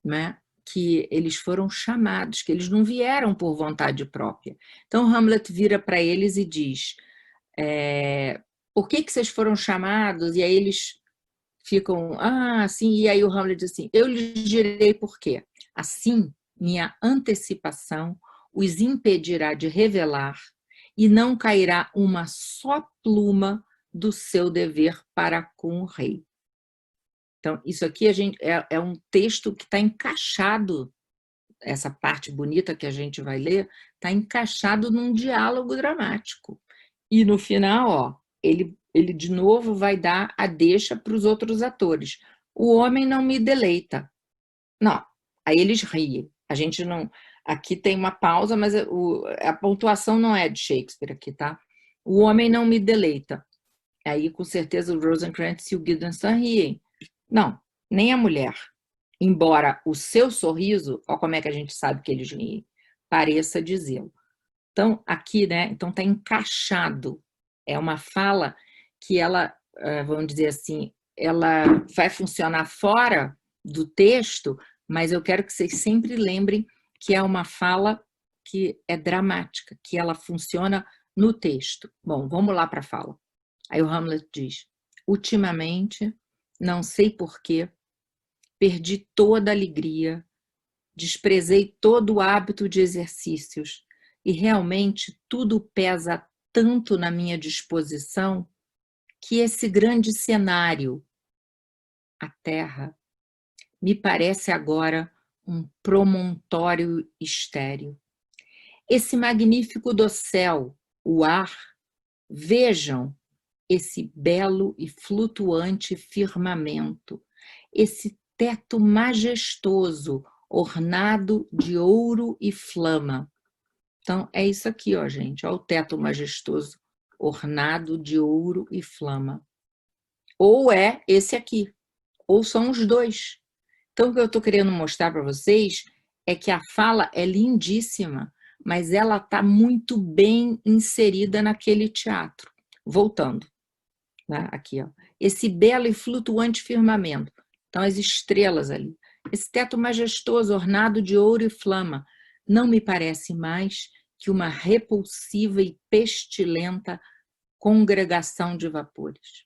né, que eles foram chamados, que eles não vieram por vontade própria. Então Hamlet vira para eles e diz: por que vocês foram chamados? E aí eles ficam, sim. E aí o Hamlet diz assim: eu lhes direi por quê. Assim, minha antecipação os impedirá de revelar e não cairá uma só pluma do seu dever para com o rei. Então, isso aqui é um texto que está encaixado, essa parte bonita que a gente vai ler, está encaixado num diálogo dramático. E no final, ó, ele de novo vai dar a deixa para os outros atores. O homem não me deleita. Não, aí eles riem. A gente não... Aqui tem uma pausa, mas a pontuação não é de Shakespeare aqui, tá? O homem não me deleita. Aí, com certeza, o Rosencrantz e o Guildenstern riem. Não, nem a mulher. Embora o seu sorriso, ó como é que a gente sabe que eles riem, pareça dizê-lo. Então, aqui, né? Então, está encaixado. É uma fala que ela, vamos dizer assim, ela vai funcionar fora do texto, mas eu quero que vocês sempre lembrem que é uma fala que é dramática, que ela funciona no texto. Bom, vamos lá para a fala. Aí o Hamlet diz: ultimamente, não sei porquê, perdi toda a alegria, desprezei todo o hábito de exercícios e realmente tudo pesa tanto na minha disposição que esse grande cenário, a Terra, me parece agora um promontório estéril. Esse magnífico dossel, o ar, vejam esse belo e flutuante firmamento, esse teto majestoso, ornado de ouro e flama. Então, é isso aqui, ó, gente. Ó, o teto majestoso, ornado de ouro e flama. Ou é esse aqui, ou são os dois. Então, o que eu estou querendo mostrar para vocês é que a fala é lindíssima, mas ela está muito bem inserida naquele teatro. Voltando, né? Aqui, ó. Esse belo e flutuante firmamento. Então, as estrelas ali. Esse teto majestoso, ornado de ouro e flama, não me parece mais que uma repulsiva e pestilenta congregação de vapores.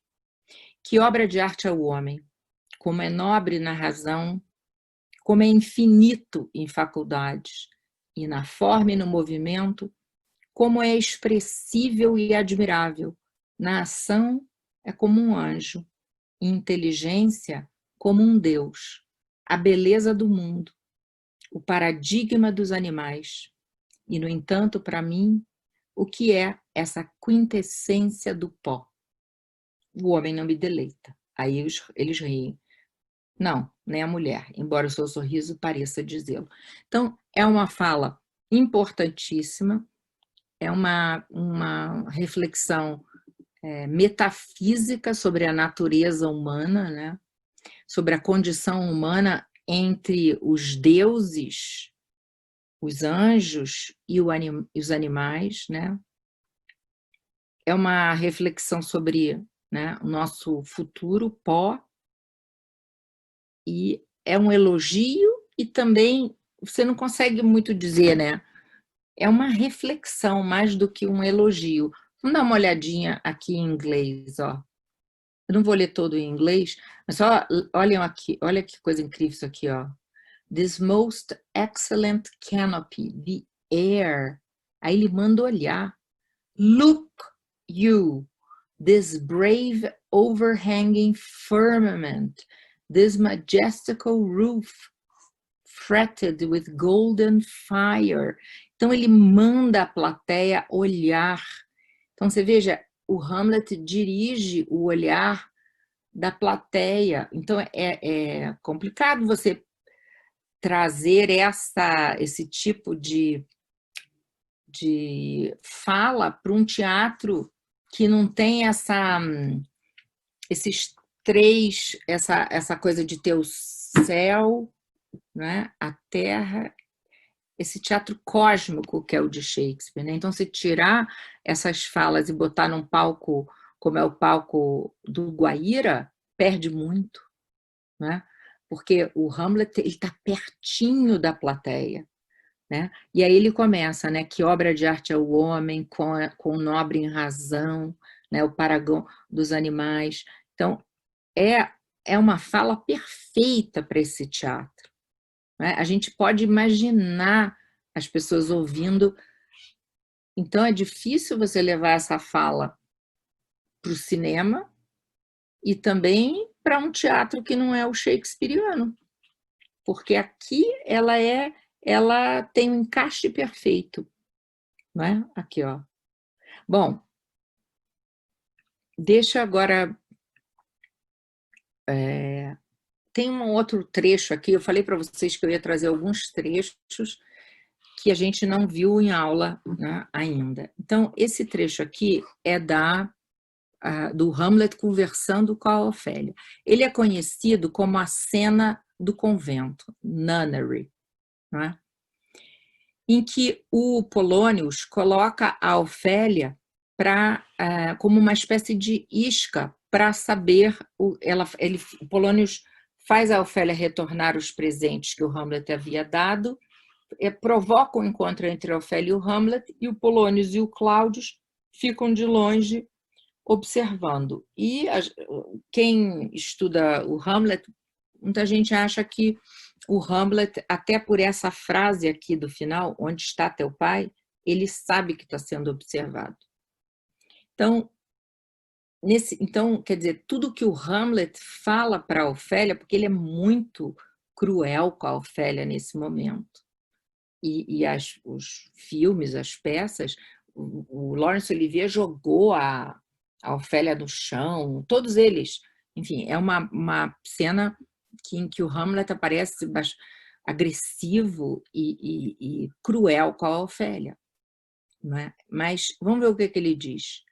Que obra de arte é o homem, como é nobre na razão, como é infinito em faculdades, e na forma e no movimento, como é expressível e admirável. Na ação é como um anjo, em inteligência como um Deus, a beleza do mundo, o paradigma dos animais. E, no entanto, para mim, o que é essa quintessência do pó? O homem não me deleita. Aí eles riem. Não, nem a mulher, embora o seu sorriso pareça dizê-lo. Então, é uma fala importantíssima, é uma reflexão metafísica sobre a natureza humana, né? Sobre a condição humana entre os deuses, os anjos e os animais, né? É uma reflexão sobre, né, o nosso futuro pó, e é um elogio e também, você não consegue muito dizer, né? É uma reflexão mais do que um elogio. Vamos dar uma olhadinha aqui em inglês, ó. Eu não vou ler todo em inglês, mas só olhem aqui, olha que coisa incrível isso aqui, ó. This most excellent canopy, the air. Aí ele manda olhar. Look you, this brave overhanging firmament, this majestical roof, fretted with golden fire. Então ele manda a plateia olhar. Então você veja, o Hamlet dirige o olhar da plateia. Então é complicado você trazer esse tipo de fala para um teatro que não tem esses três, essa coisa de ter o céu, né, a terra, esse teatro cósmico que é o de Shakespeare, né? Então, se tirar essas falas e botar num palco como é o palco do Guaíra, perde muito, né? Porque o Hamlet está pertinho da plateia, né? E aí ele começa, né? Que obra de arte é o homem, com nobre em razão, né? O paragão dos animais. Então, é uma fala perfeita para esse teatro, né? A gente pode imaginar as pessoas ouvindo. Então, é difícil você levar essa fala para o cinema e também para um teatro que não é o shakespeariano, porque aqui ela tem um encaixe perfeito, não é? Aqui, ó. Bom, deixa agora... tem um outro trecho aqui, eu falei para vocês que eu ia trazer alguns trechos que a gente não viu em aula, né, ainda. Então, esse trecho aqui é do Hamlet conversando com a Ofélia. Ele é conhecido como a cena do convento, nunnery, né, em que o Polônios coloca a Ofélia como uma espécie de isca para saber... o Polônios faz a Ofélia retornar os presentes que o Hamlet havia dado, provoca o encontro entre a Ofélia e o Hamlet, e o Polônios e o Cláudius ficam de longe observando. E quem estuda o Hamlet, muita gente acha que o Hamlet, até por essa frase aqui do final, onde está teu pai, ele sabe que está sendo observado. Então, quer dizer, tudo que o Hamlet fala para a Ofélia, porque ele é muito cruel com a Ofélia nesse momento. E os filmes, as peças, o Laurence Olivier jogou a Ofélia no chão, todos eles. Enfim, é uma cena em que o Hamlet aparece agressivo e cruel com a Ofélia. Não é? Mas vamos ver o que ele diz.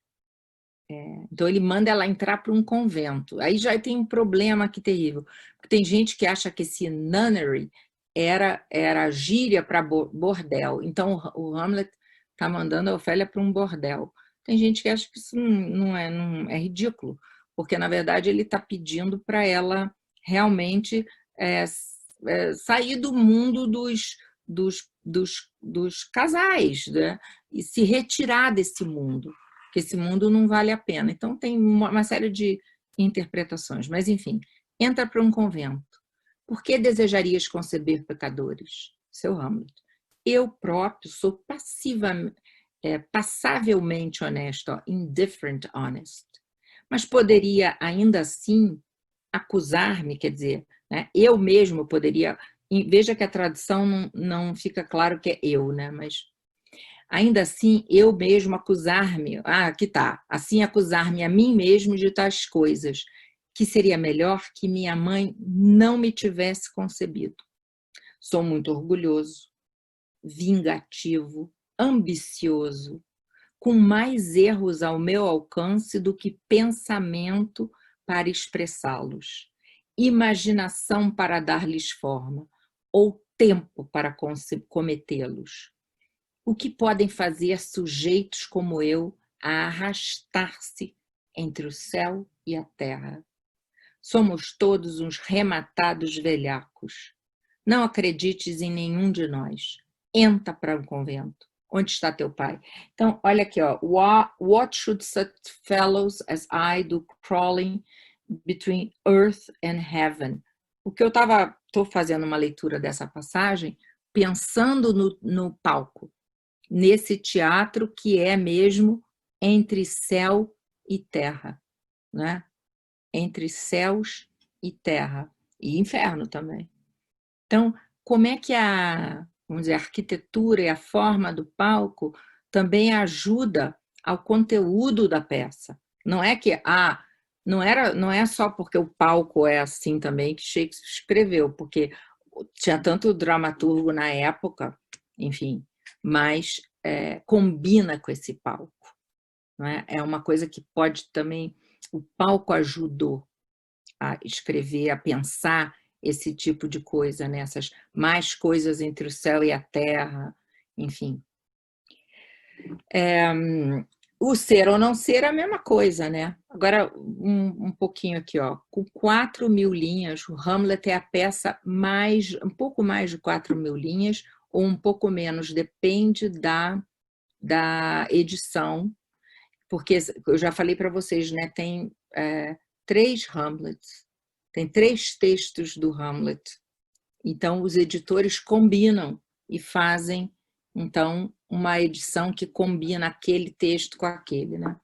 Então, ele manda ela entrar para um convento. Aí já tem um problema aqui terrível. Porque tem gente que acha que esse nunnery era gíria para bordel. Então, o Hamlet está mandando a Ofélia para um bordel. Tem gente que acha que isso não é ridículo, porque, na verdade, ele está pedindo para ela realmente sair do mundo dos casais, né? E se retirar desse mundo, porque esse mundo não vale a pena. Então, tem uma série de interpretações. Mas, enfim, entra para um convento. Por que desejarias conceber pecadores? Seu Hamlet. Eu próprio sou passavelmente honesto, indifferent honest. Mas poderia, ainda assim, acusar-me, quer dizer, né, eu mesmo poderia... Veja que a tradução não fica claro que é eu, né, mas... Ainda assim, eu mesmo acusar-me... aqui está. Assim, acusar-me a mim mesmo de tais coisas, que seria melhor que minha mãe não me tivesse concebido. Sou muito orgulhoso, vingativo, ambicioso, com mais erros ao meu alcance do que pensamento para expressá-los, imaginação para dar-lhes forma, ou tempo para cometê-los. O que podem fazer sujeitos como eu a arrastar-se entre o céu e a terra? Somos todos uns rematados velhacos. Não acredites em nenhum de nós. Entra para o convento. Onde está teu pai? Então, olha aqui, ó. What should such fellows as I do crawling between earth and heaven? O que eu estou fazendo uma leitura dessa passagem, pensando no palco, nesse teatro que é mesmo entre céu e terra, né? Entre céus e terra, e inferno também. Então, como é que vamos dizer, a arquitetura e a forma do palco também ajuda ao conteúdo da peça? Não é que não é só porque o palco é assim também que Shakespeare escreveu, porque tinha tanto dramaturgo na época, enfim, mas combina com esse palco. Não é? É uma coisa que pode também... O palco ajudou a escrever, a pensar esse tipo de coisa, né? Essas mais coisas entre o céu e a terra, enfim. O ser ou não ser é a mesma coisa, né? Agora, um pouquinho aqui, ó. Com 4.000 linhas, o Hamlet é a peça um pouco mais de 4.000 linhas, ou um pouco menos, depende da edição, porque eu já falei para vocês, né? Tem 3 Hamlets, tem 3 textos do Hamlet. Então, os editores combinam e fazem, então, uma edição que combina aquele texto com aquele, né?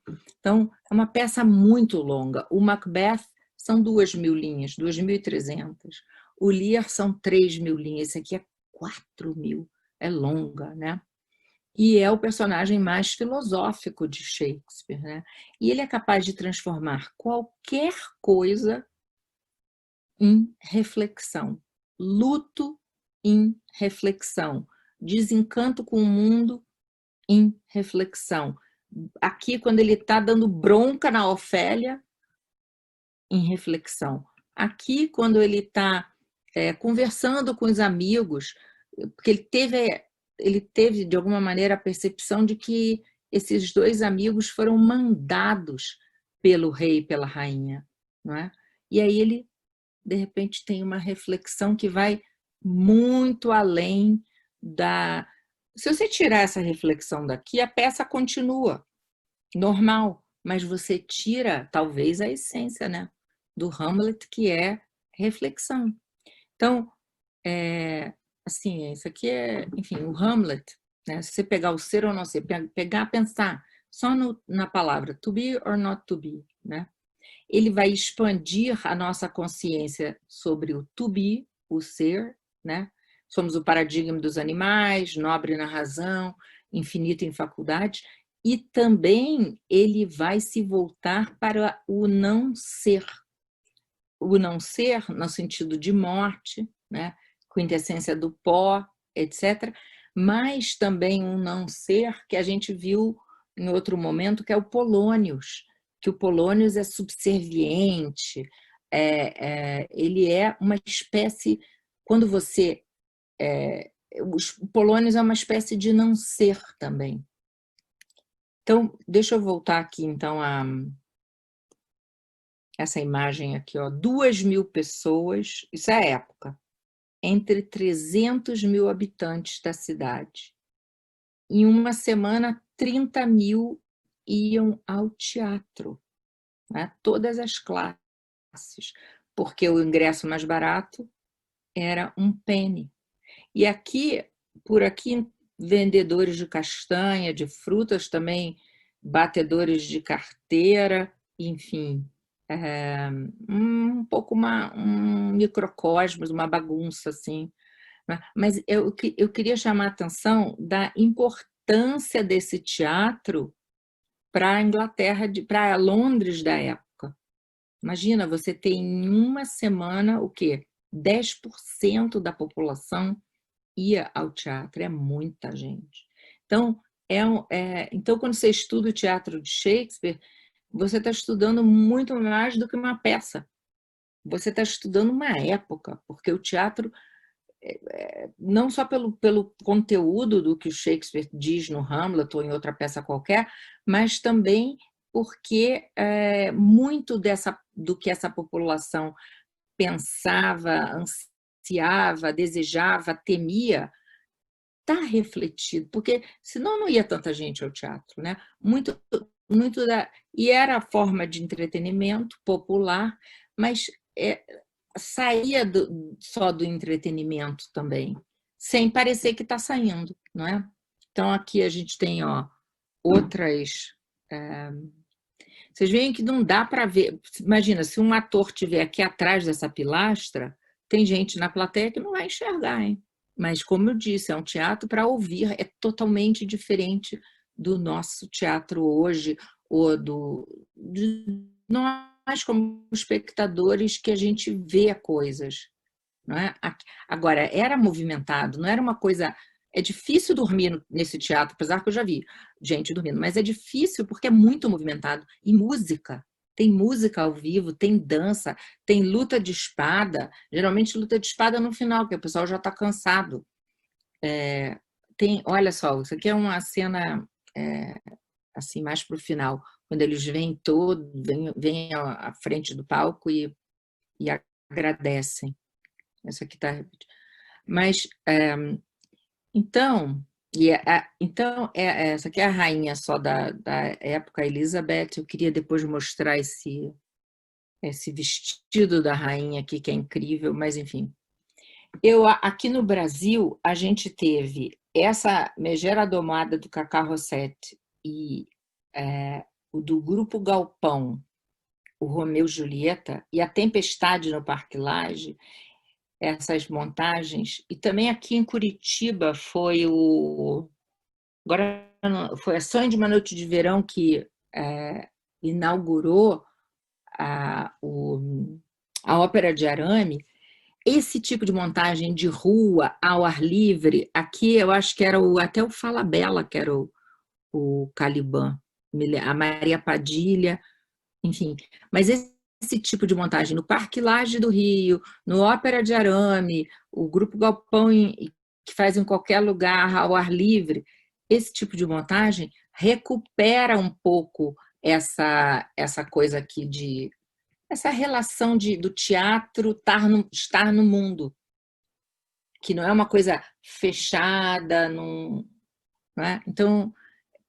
Então, é uma peça muito longa. O Macbeth são 2.000 linhas, 2.300. O Lear são 3.000 linhas. Esse aqui é 4.000. É longa, né? E é o personagem mais filosófico de Shakespeare, né? E ele é capaz de transformar qualquer coisa em reflexão. Luto em reflexão. Desencanto com o mundo em reflexão. Aqui, quando ele está dando bronca na Ofélia, em reflexão. Aqui, quando ele está conversando com os amigos, porque ele teve, de alguma maneira, a percepção de que esses dois amigos foram mandados pelo rei e pela rainha, não é? E aí ele, de repente, tem uma reflexão que vai muito além da... Se você tirar essa reflexão daqui, a peça continua normal, mas você tira, talvez, a essência, né, do Hamlet, que é reflexão. Então, assim, isso aqui é, enfim, o Hamlet, né, se você pegar o ser ou não ser, pegar, pensar só na palavra to be or not to be, né, ele vai expandir a nossa consciência sobre o to be, o ser, né, somos o paradigma dos animais, nobre na razão, infinito em faculdades, e também ele vai se voltar para o não ser. O não ser no sentido de morte, né? Quintessência do pó, etc. Mas também um não ser que a gente viu em outro momento, que é o Polônios, que o Polônios é subserviente, ele é uma espécie, quando você... o Polônios é uma espécie de não ser também. Então, deixa eu voltar aqui, então, essa imagem aqui, ó, 2.000 pessoas, isso é a época, entre 300.000 habitantes da cidade. Em uma semana, 30.000 iam ao teatro, né? Todas as classes, porque o ingresso mais barato era um penny. E aqui, por aqui, vendedores de castanha, de frutas também, batedores de carteira, enfim, um pouco um microcosmos, uma bagunça assim. Mas eu queria chamar a atenção da importância desse teatro para a Inglaterra, para Londres da época. Imagina, você tem em uma semana o quê? 10% da população ia ao teatro, é muita gente. Então, então, quando você estuda o teatro de Shakespeare, você está estudando muito mais do que uma peça. Você está estudando uma época, porque o teatro, não só pelo conteúdo do que o Shakespeare diz no Hamlet ou em outra peça qualquer, mas também porque muito do que essa população pensava, ansiava, desejava, temia, está refletido, porque senão não ia tanta gente ao teatro, né? E era a forma de entretenimento popular, mas saía só do entretenimento também, sem parecer que está saindo, não é? Então aqui a gente tem, ó, outras. Vocês veem que não dá para ver. Imagina, se um ator estiver aqui atrás dessa pilastra, tem gente na plateia que não vai enxergar, hein? Mas, como eu disse, é um teatro para ouvir, é totalmente diferente do nosso teatro hoje, ou de nós como espectadores que a gente vê coisas. Não é? Agora, era movimentado, não era uma coisa... É difícil dormir nesse teatro, apesar que eu já vi gente dormindo, mas é difícil porque é muito movimentado. E música, tem música ao vivo, tem dança, tem luta de espada, geralmente luta de espada no final, porque o pessoal já está cansado. Olha só, isso aqui é uma cena assim, mais para o final, quando eles vêm vêm à frente do palco e agradecem. Isso aqui está repetido. Mas, então, essa aqui é a rainha só da época Elizabeth. Eu queria depois mostrar esse vestido da rainha aqui, que é incrível, mas enfim. Aqui no Brasil, a gente teve essa Megera Domada do Cacá Rossetti e o do Grupo Galpão, o Romeu e Julieta, e a Tempestade no Parque Lage, essas montagens, e também aqui em Curitiba foi agora foi a Sonho de uma Noite de Verão que inaugurou a Ópera de Arame. Esse tipo de montagem de rua, ao ar livre, aqui eu acho que era até o Falabella, que era o Caliban, a Maria Padilha, enfim. Mas esse tipo de montagem no Parque Lage do Rio, no Ópera de Arame, o Grupo Galpão, que faz em qualquer lugar, ao ar livre, esse tipo de montagem recupera um pouco essa coisa aqui essa relação do teatro estar no mundo, que não é uma coisa fechada, não é? Então,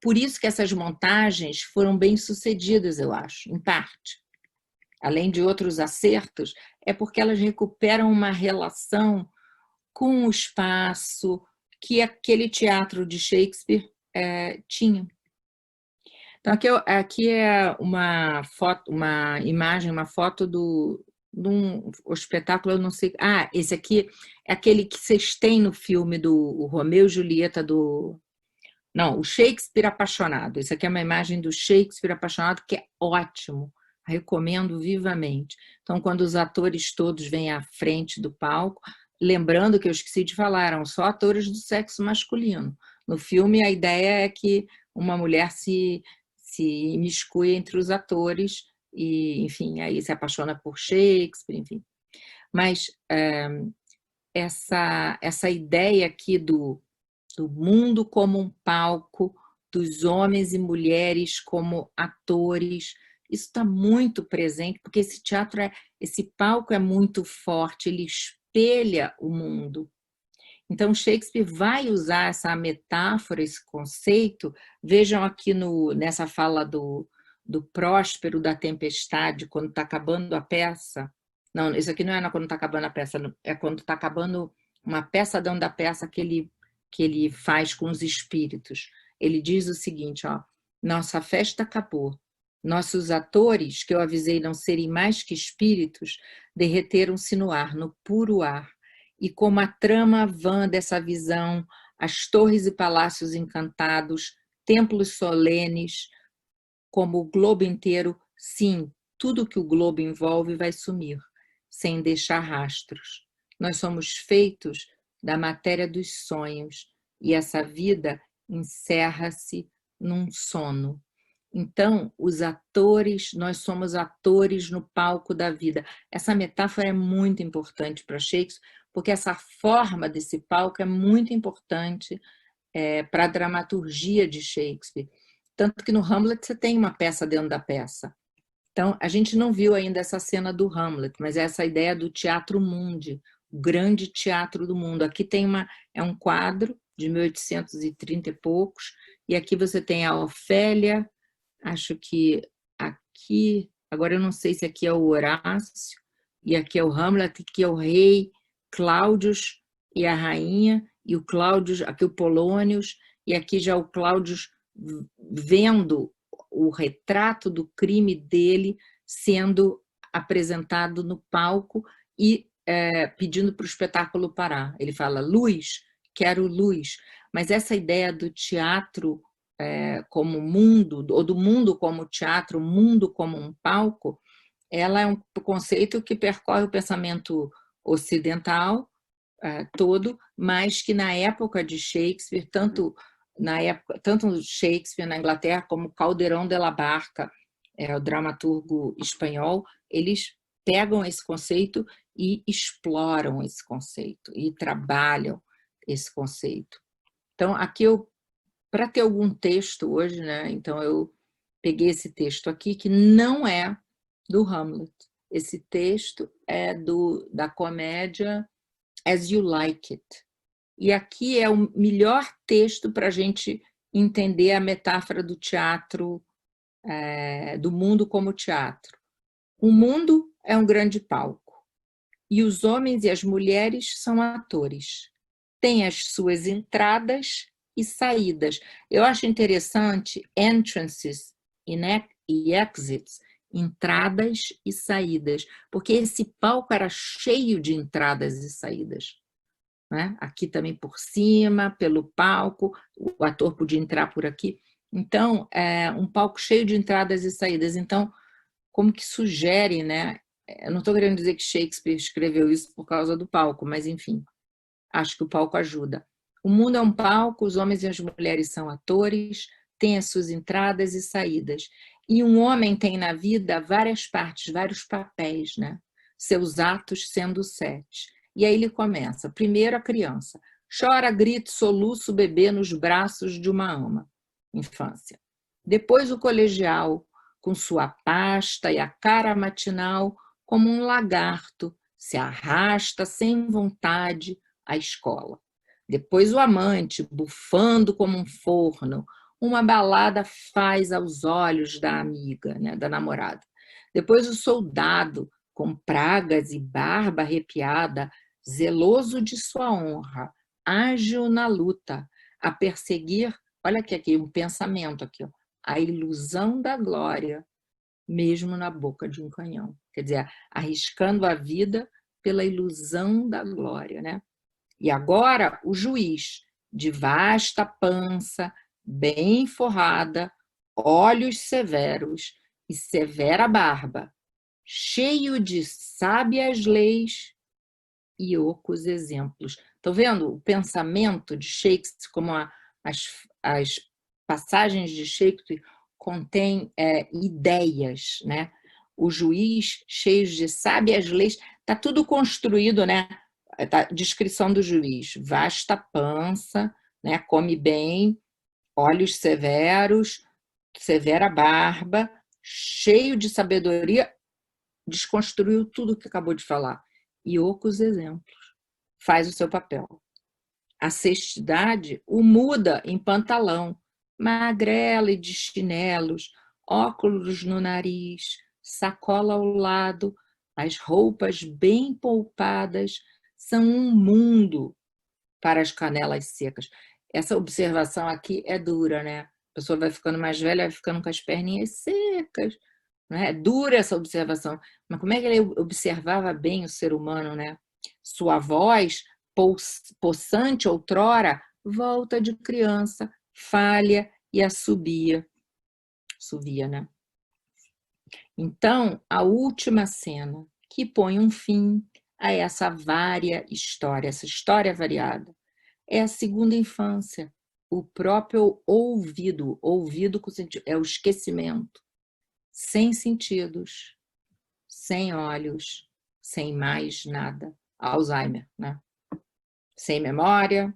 por isso que essas montagens foram bem sucedidas, eu acho, em parte. Além de outros acertos, é porque elas recuperam uma relação com o espaço que aquele teatro de Shakespeare tinha. Então, aqui é uma foto, uma imagem, uma foto de um espetáculo, eu não sei. Esse aqui é aquele que vocês têm no filme do Romeu e Julieta Não, o Shakespeare Apaixonado. Isso aqui é uma imagem do Shakespeare Apaixonado, que é ótimo. Recomendo vivamente. Então, quando os atores todos vêm à frente do palco, lembrando que eu esqueci de falar, eram só atores do sexo masculino. No filme, a ideia é que uma mulher se imiscui entre os atores e, enfim, aí se apaixona por Shakespeare, enfim. Mas essa ideia aqui do mundo como um palco, dos homens e mulheres como atores, isso está muito presente, porque esse palco é muito forte, ele espelha o mundo. Então, Shakespeare vai usar essa metáfora, esse conceito. Vejam aqui nessa fala do Próspero, da Tempestade, quando está acabando a peça. Não, isso aqui não é quando está acabando a peça, é quando está acabando uma peça dentro da peça que ele faz com os espíritos. Ele diz o seguinte, nossa festa acabou. Nossos atores, que eu avisei não serem mais que espíritos, derreteram-se no ar, no puro ar. E como a trama vã dessa visão, as torres e palácios encantados, templos solenes, como o globo inteiro, sim, tudo que o globo envolve vai sumir, sem deixar rastros. Nós somos feitos da matéria dos sonhos, e essa vida encerra-se num sono. Então, os atores, nós somos atores no palco da vida. Essa metáfora é muito importante para Shakespeare, porque essa forma desse palco é muito importante para a dramaturgia de Shakespeare. Tanto que no Hamlet você tem uma peça dentro da peça. Então, a gente não viu ainda essa cena do Hamlet, mas é essa ideia do teatro mundi, o grande teatro do mundo. Aqui é um quadro de 1830 e poucos, e aqui você tem a Ofélia, acho que aqui, agora eu não sei se aqui é o Horácio, e aqui é o Hamlet, aqui é o rei Cláudius e a rainha, e o Cláudius, aqui o Polônios, e aqui já o Cláudius vendo o retrato do crime dele sendo apresentado no palco e pedindo para o espetáculo parar. Ele fala, luz, quero luz. Mas essa ideia do teatro como mundo, ou do mundo como teatro, mundo como um palco, ela é um conceito que percorre o pensamento ocidental todo, mas que na época de Shakespeare, tanto Shakespeare na Inglaterra como Calderón de la Barca, o dramaturgo espanhol, eles pegam esse conceito e exploram esse conceito e trabalham esse conceito. Então, aqui para ter algum texto hoje, né? Então eu peguei esse texto aqui que não é do Hamlet. Esse texto é da comédia As You Like It. E aqui é o melhor texto para a gente entender a metáfora do teatro, do mundo como teatro. O mundo é um grande palco e os homens e as mulheres são atores. Tem as suas entradas e saídas. Eu acho interessante entrances e exits, entradas e saídas, porque esse palco era cheio de entradas e saídas, né? Aqui também por cima, pelo palco, o ator podia entrar por aqui. Então, é um palco cheio de entradas e saídas. Então, como que sugere, né? Eu não estou querendo dizer que Shakespeare escreveu isso por causa do palco, mas enfim, acho que o palco ajuda. O mundo é um palco, os homens e as mulheres são atores, têm as suas entradas e saídas. E um homem tem na vida várias partes, vários papéis, né? Seus atos sendo 7. E aí ele começa. Primeiro a criança. Chora, grita, soluça o bebê nos braços de uma ama. Infância. Depois o colegial, com sua pasta e a cara matinal, como um lagarto, se arrasta sem vontade à escola. Depois o amante, bufando como um forno, uma balada faz aos olhos da amiga, né, da namorada. Depois o soldado, com pragas e barba arrepiada, zeloso de sua honra, ágil na luta, a perseguir, olha aqui um pensamento aqui, ó, a ilusão da glória, mesmo na boca de um canhão. Quer dizer, arriscando a vida pela ilusão da glória, né? E agora o juiz, de vasta pança, bem forrada, olhos severos e severa barba, cheio de sábias leis e ocos exemplos. Estão vendo o pensamento de Shakespeare, como as passagens de Shakespeare contêm ideias, né? O juiz, cheio de sábias leis, está tudo construído, né? Descrição do juiz: vasta pança, né? Come bem, olhos severos, severa barba, cheio de sabedoria, desconstruiu tudo o que acabou de falar. E ocos exemplos. Faz o seu papel. A sextidade o muda em pantalão, magrela e de chinelos, óculos no nariz, sacola ao lado, as roupas bem poupadas são um mundo para as canelas secas. Essa observação aqui é dura, né? A pessoa vai ficando mais velha, vai ficando com as perninhas secas. Né? É dura essa observação. Mas como é que ele observava bem o ser humano, né? Sua voz, possante outrora, volta de criança, falha e assovia, né? Então, a última cena que põe um fim a essa história, essa história variada, é a segunda infância, o próprio ouvido com sentido, é o esquecimento, sem sentidos, sem olhos, sem mais nada, Alzheimer, né? Sem memória,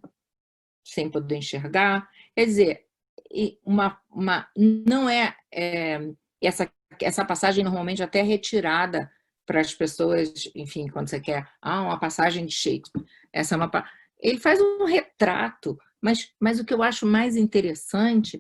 sem poder enxergar, quer dizer, não essa passagem normalmente até é retirada para as pessoas, enfim, quando você quer, uma passagem de Shakespeare, essa é ele faz um retrato, mas o que eu acho mais interessante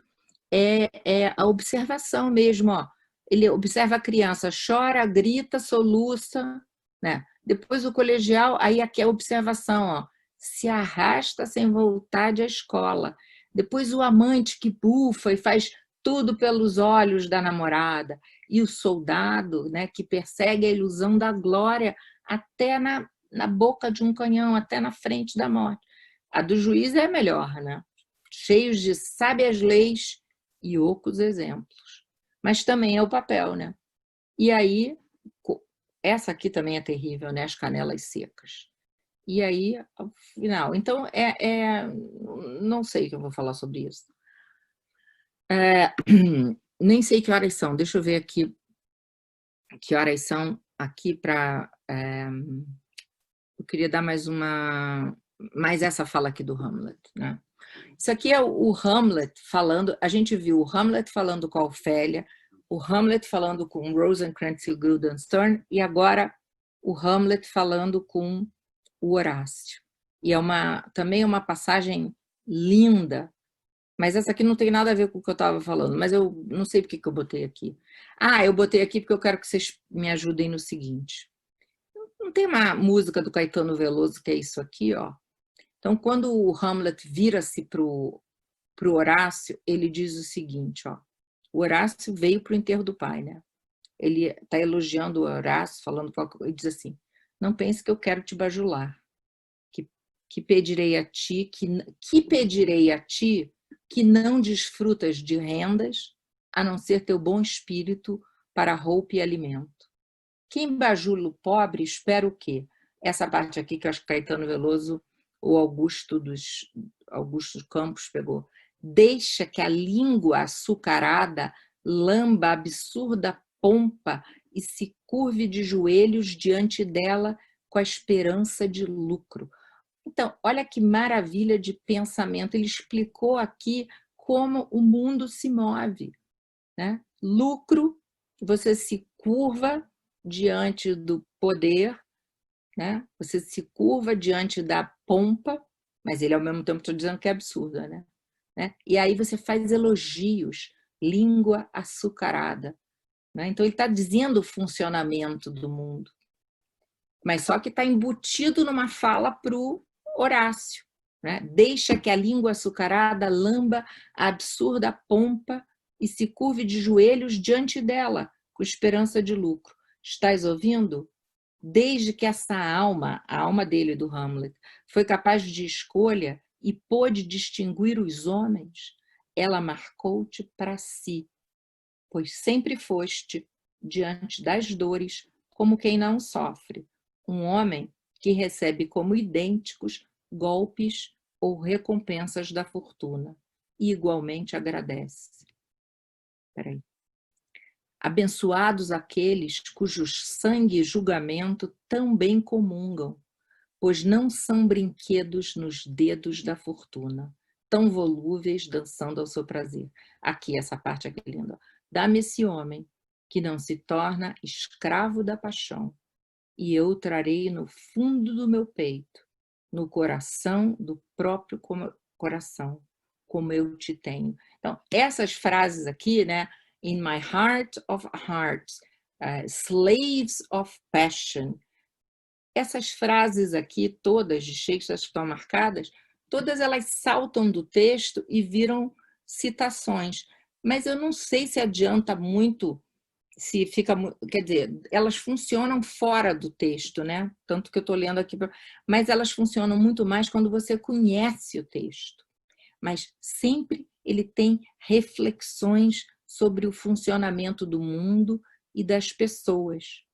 é a observação mesmo, ó. Ele observa a criança, chora, grita, soluça, né? Depois o colegial, aí aqui é a observação, ó, se arrasta sem vontade à escola. Depois o amante que bufa e faz tudo pelos olhos da namorada. E o soldado, né, que persegue a ilusão da glória até na boca de um canhão, até na frente da morte. A do juiz é melhor, né? Cheios de sábias leis e ocos exemplos. Mas também é o papel, né? E aí, essa aqui também é terrível, né? As canelas secas. E aí, ao final. Então, não sei o que eu vou falar sobre isso. Nem sei que horas são. Deixa eu ver aqui que horas são aqui para... eu queria dar mais essa fala aqui do Hamlet, né? Isso aqui é o Hamlet falando... A gente viu o Hamlet falando com a Ofélia, o Hamlet falando com Rosencrantz e Guildenstern, e agora o Hamlet falando com o Horácio. E também é uma passagem linda, mas essa aqui não tem nada a ver com o que eu estava falando, mas eu não sei por que eu botei aqui. Eu botei aqui porque eu quero que vocês me ajudem no seguinte. Não tem uma música do Caetano Veloso que é isso aqui, ó. Então, quando o Hamlet vira-se para o Horácio, ele diz o seguinte, ó. O Horácio veio para o enterro do pai, né? Ele está elogiando o Horácio, falando, ele diz assim, não pense que eu quero te bajular, que pedirei a ti, que pedirei a ti que não desfrutas de rendas, a não ser teu bom espírito para roupa e alimento. Quem bajula o pobre espera o quê? Essa parte aqui que eu acho que Caetano Veloso ou Augusto Campos pegou. Deixa que a língua açucarada lamba a absurda pompa e se curve de joelhos diante dela com a esperança de lucro. Então, olha que maravilha de pensamento. Ele explicou aqui como o mundo se move, né? Lucro, você se curva diante do poder, né? Você se curva diante da pompa, mas ele ao mesmo tempo está dizendo que é absurda, né? E aí você faz elogios, língua açucarada, né? Então ele está dizendo o funcionamento do mundo, mas só que está embutido numa fala para o Horácio, né? Deixa que a língua açucarada lamba a absurda pompa e se curve de joelhos diante dela, com esperança de lucro. Estás ouvindo? Desde que essa alma, a alma dele, do Hamlet, foi capaz de escolha e pôde distinguir os homens, ela marcou-te para si, pois sempre foste, diante das dores, como quem não sofre, um homem que recebe como idênticos golpes ou recompensas da fortuna, e igualmente agradece. Peraí. Abençoados aqueles cujos sangue e julgamento também comungam, pois não são brinquedos nos dedos da fortuna, tão volúveis dançando ao seu prazer. Aqui, essa parte aqui linda. Dá-me esse homem que não se torna escravo da paixão, e eu trarei no fundo do meu peito, no coração do próprio coração, como eu te tenho. Então, essas frases aqui, né? In my heart of hearts, slaves of passion. Essas frases aqui, todas de Shakespeare que estão marcadas, todas elas saltam do texto e viram citações. Mas eu não sei se adianta muito, se fica, quer dizer, elas funcionam fora do texto, né? Tanto que eu estou lendo aqui, mas elas funcionam muito mais quando você conhece o texto. Mas sempre ele tem reflexões sobre o funcionamento do mundo e das pessoas.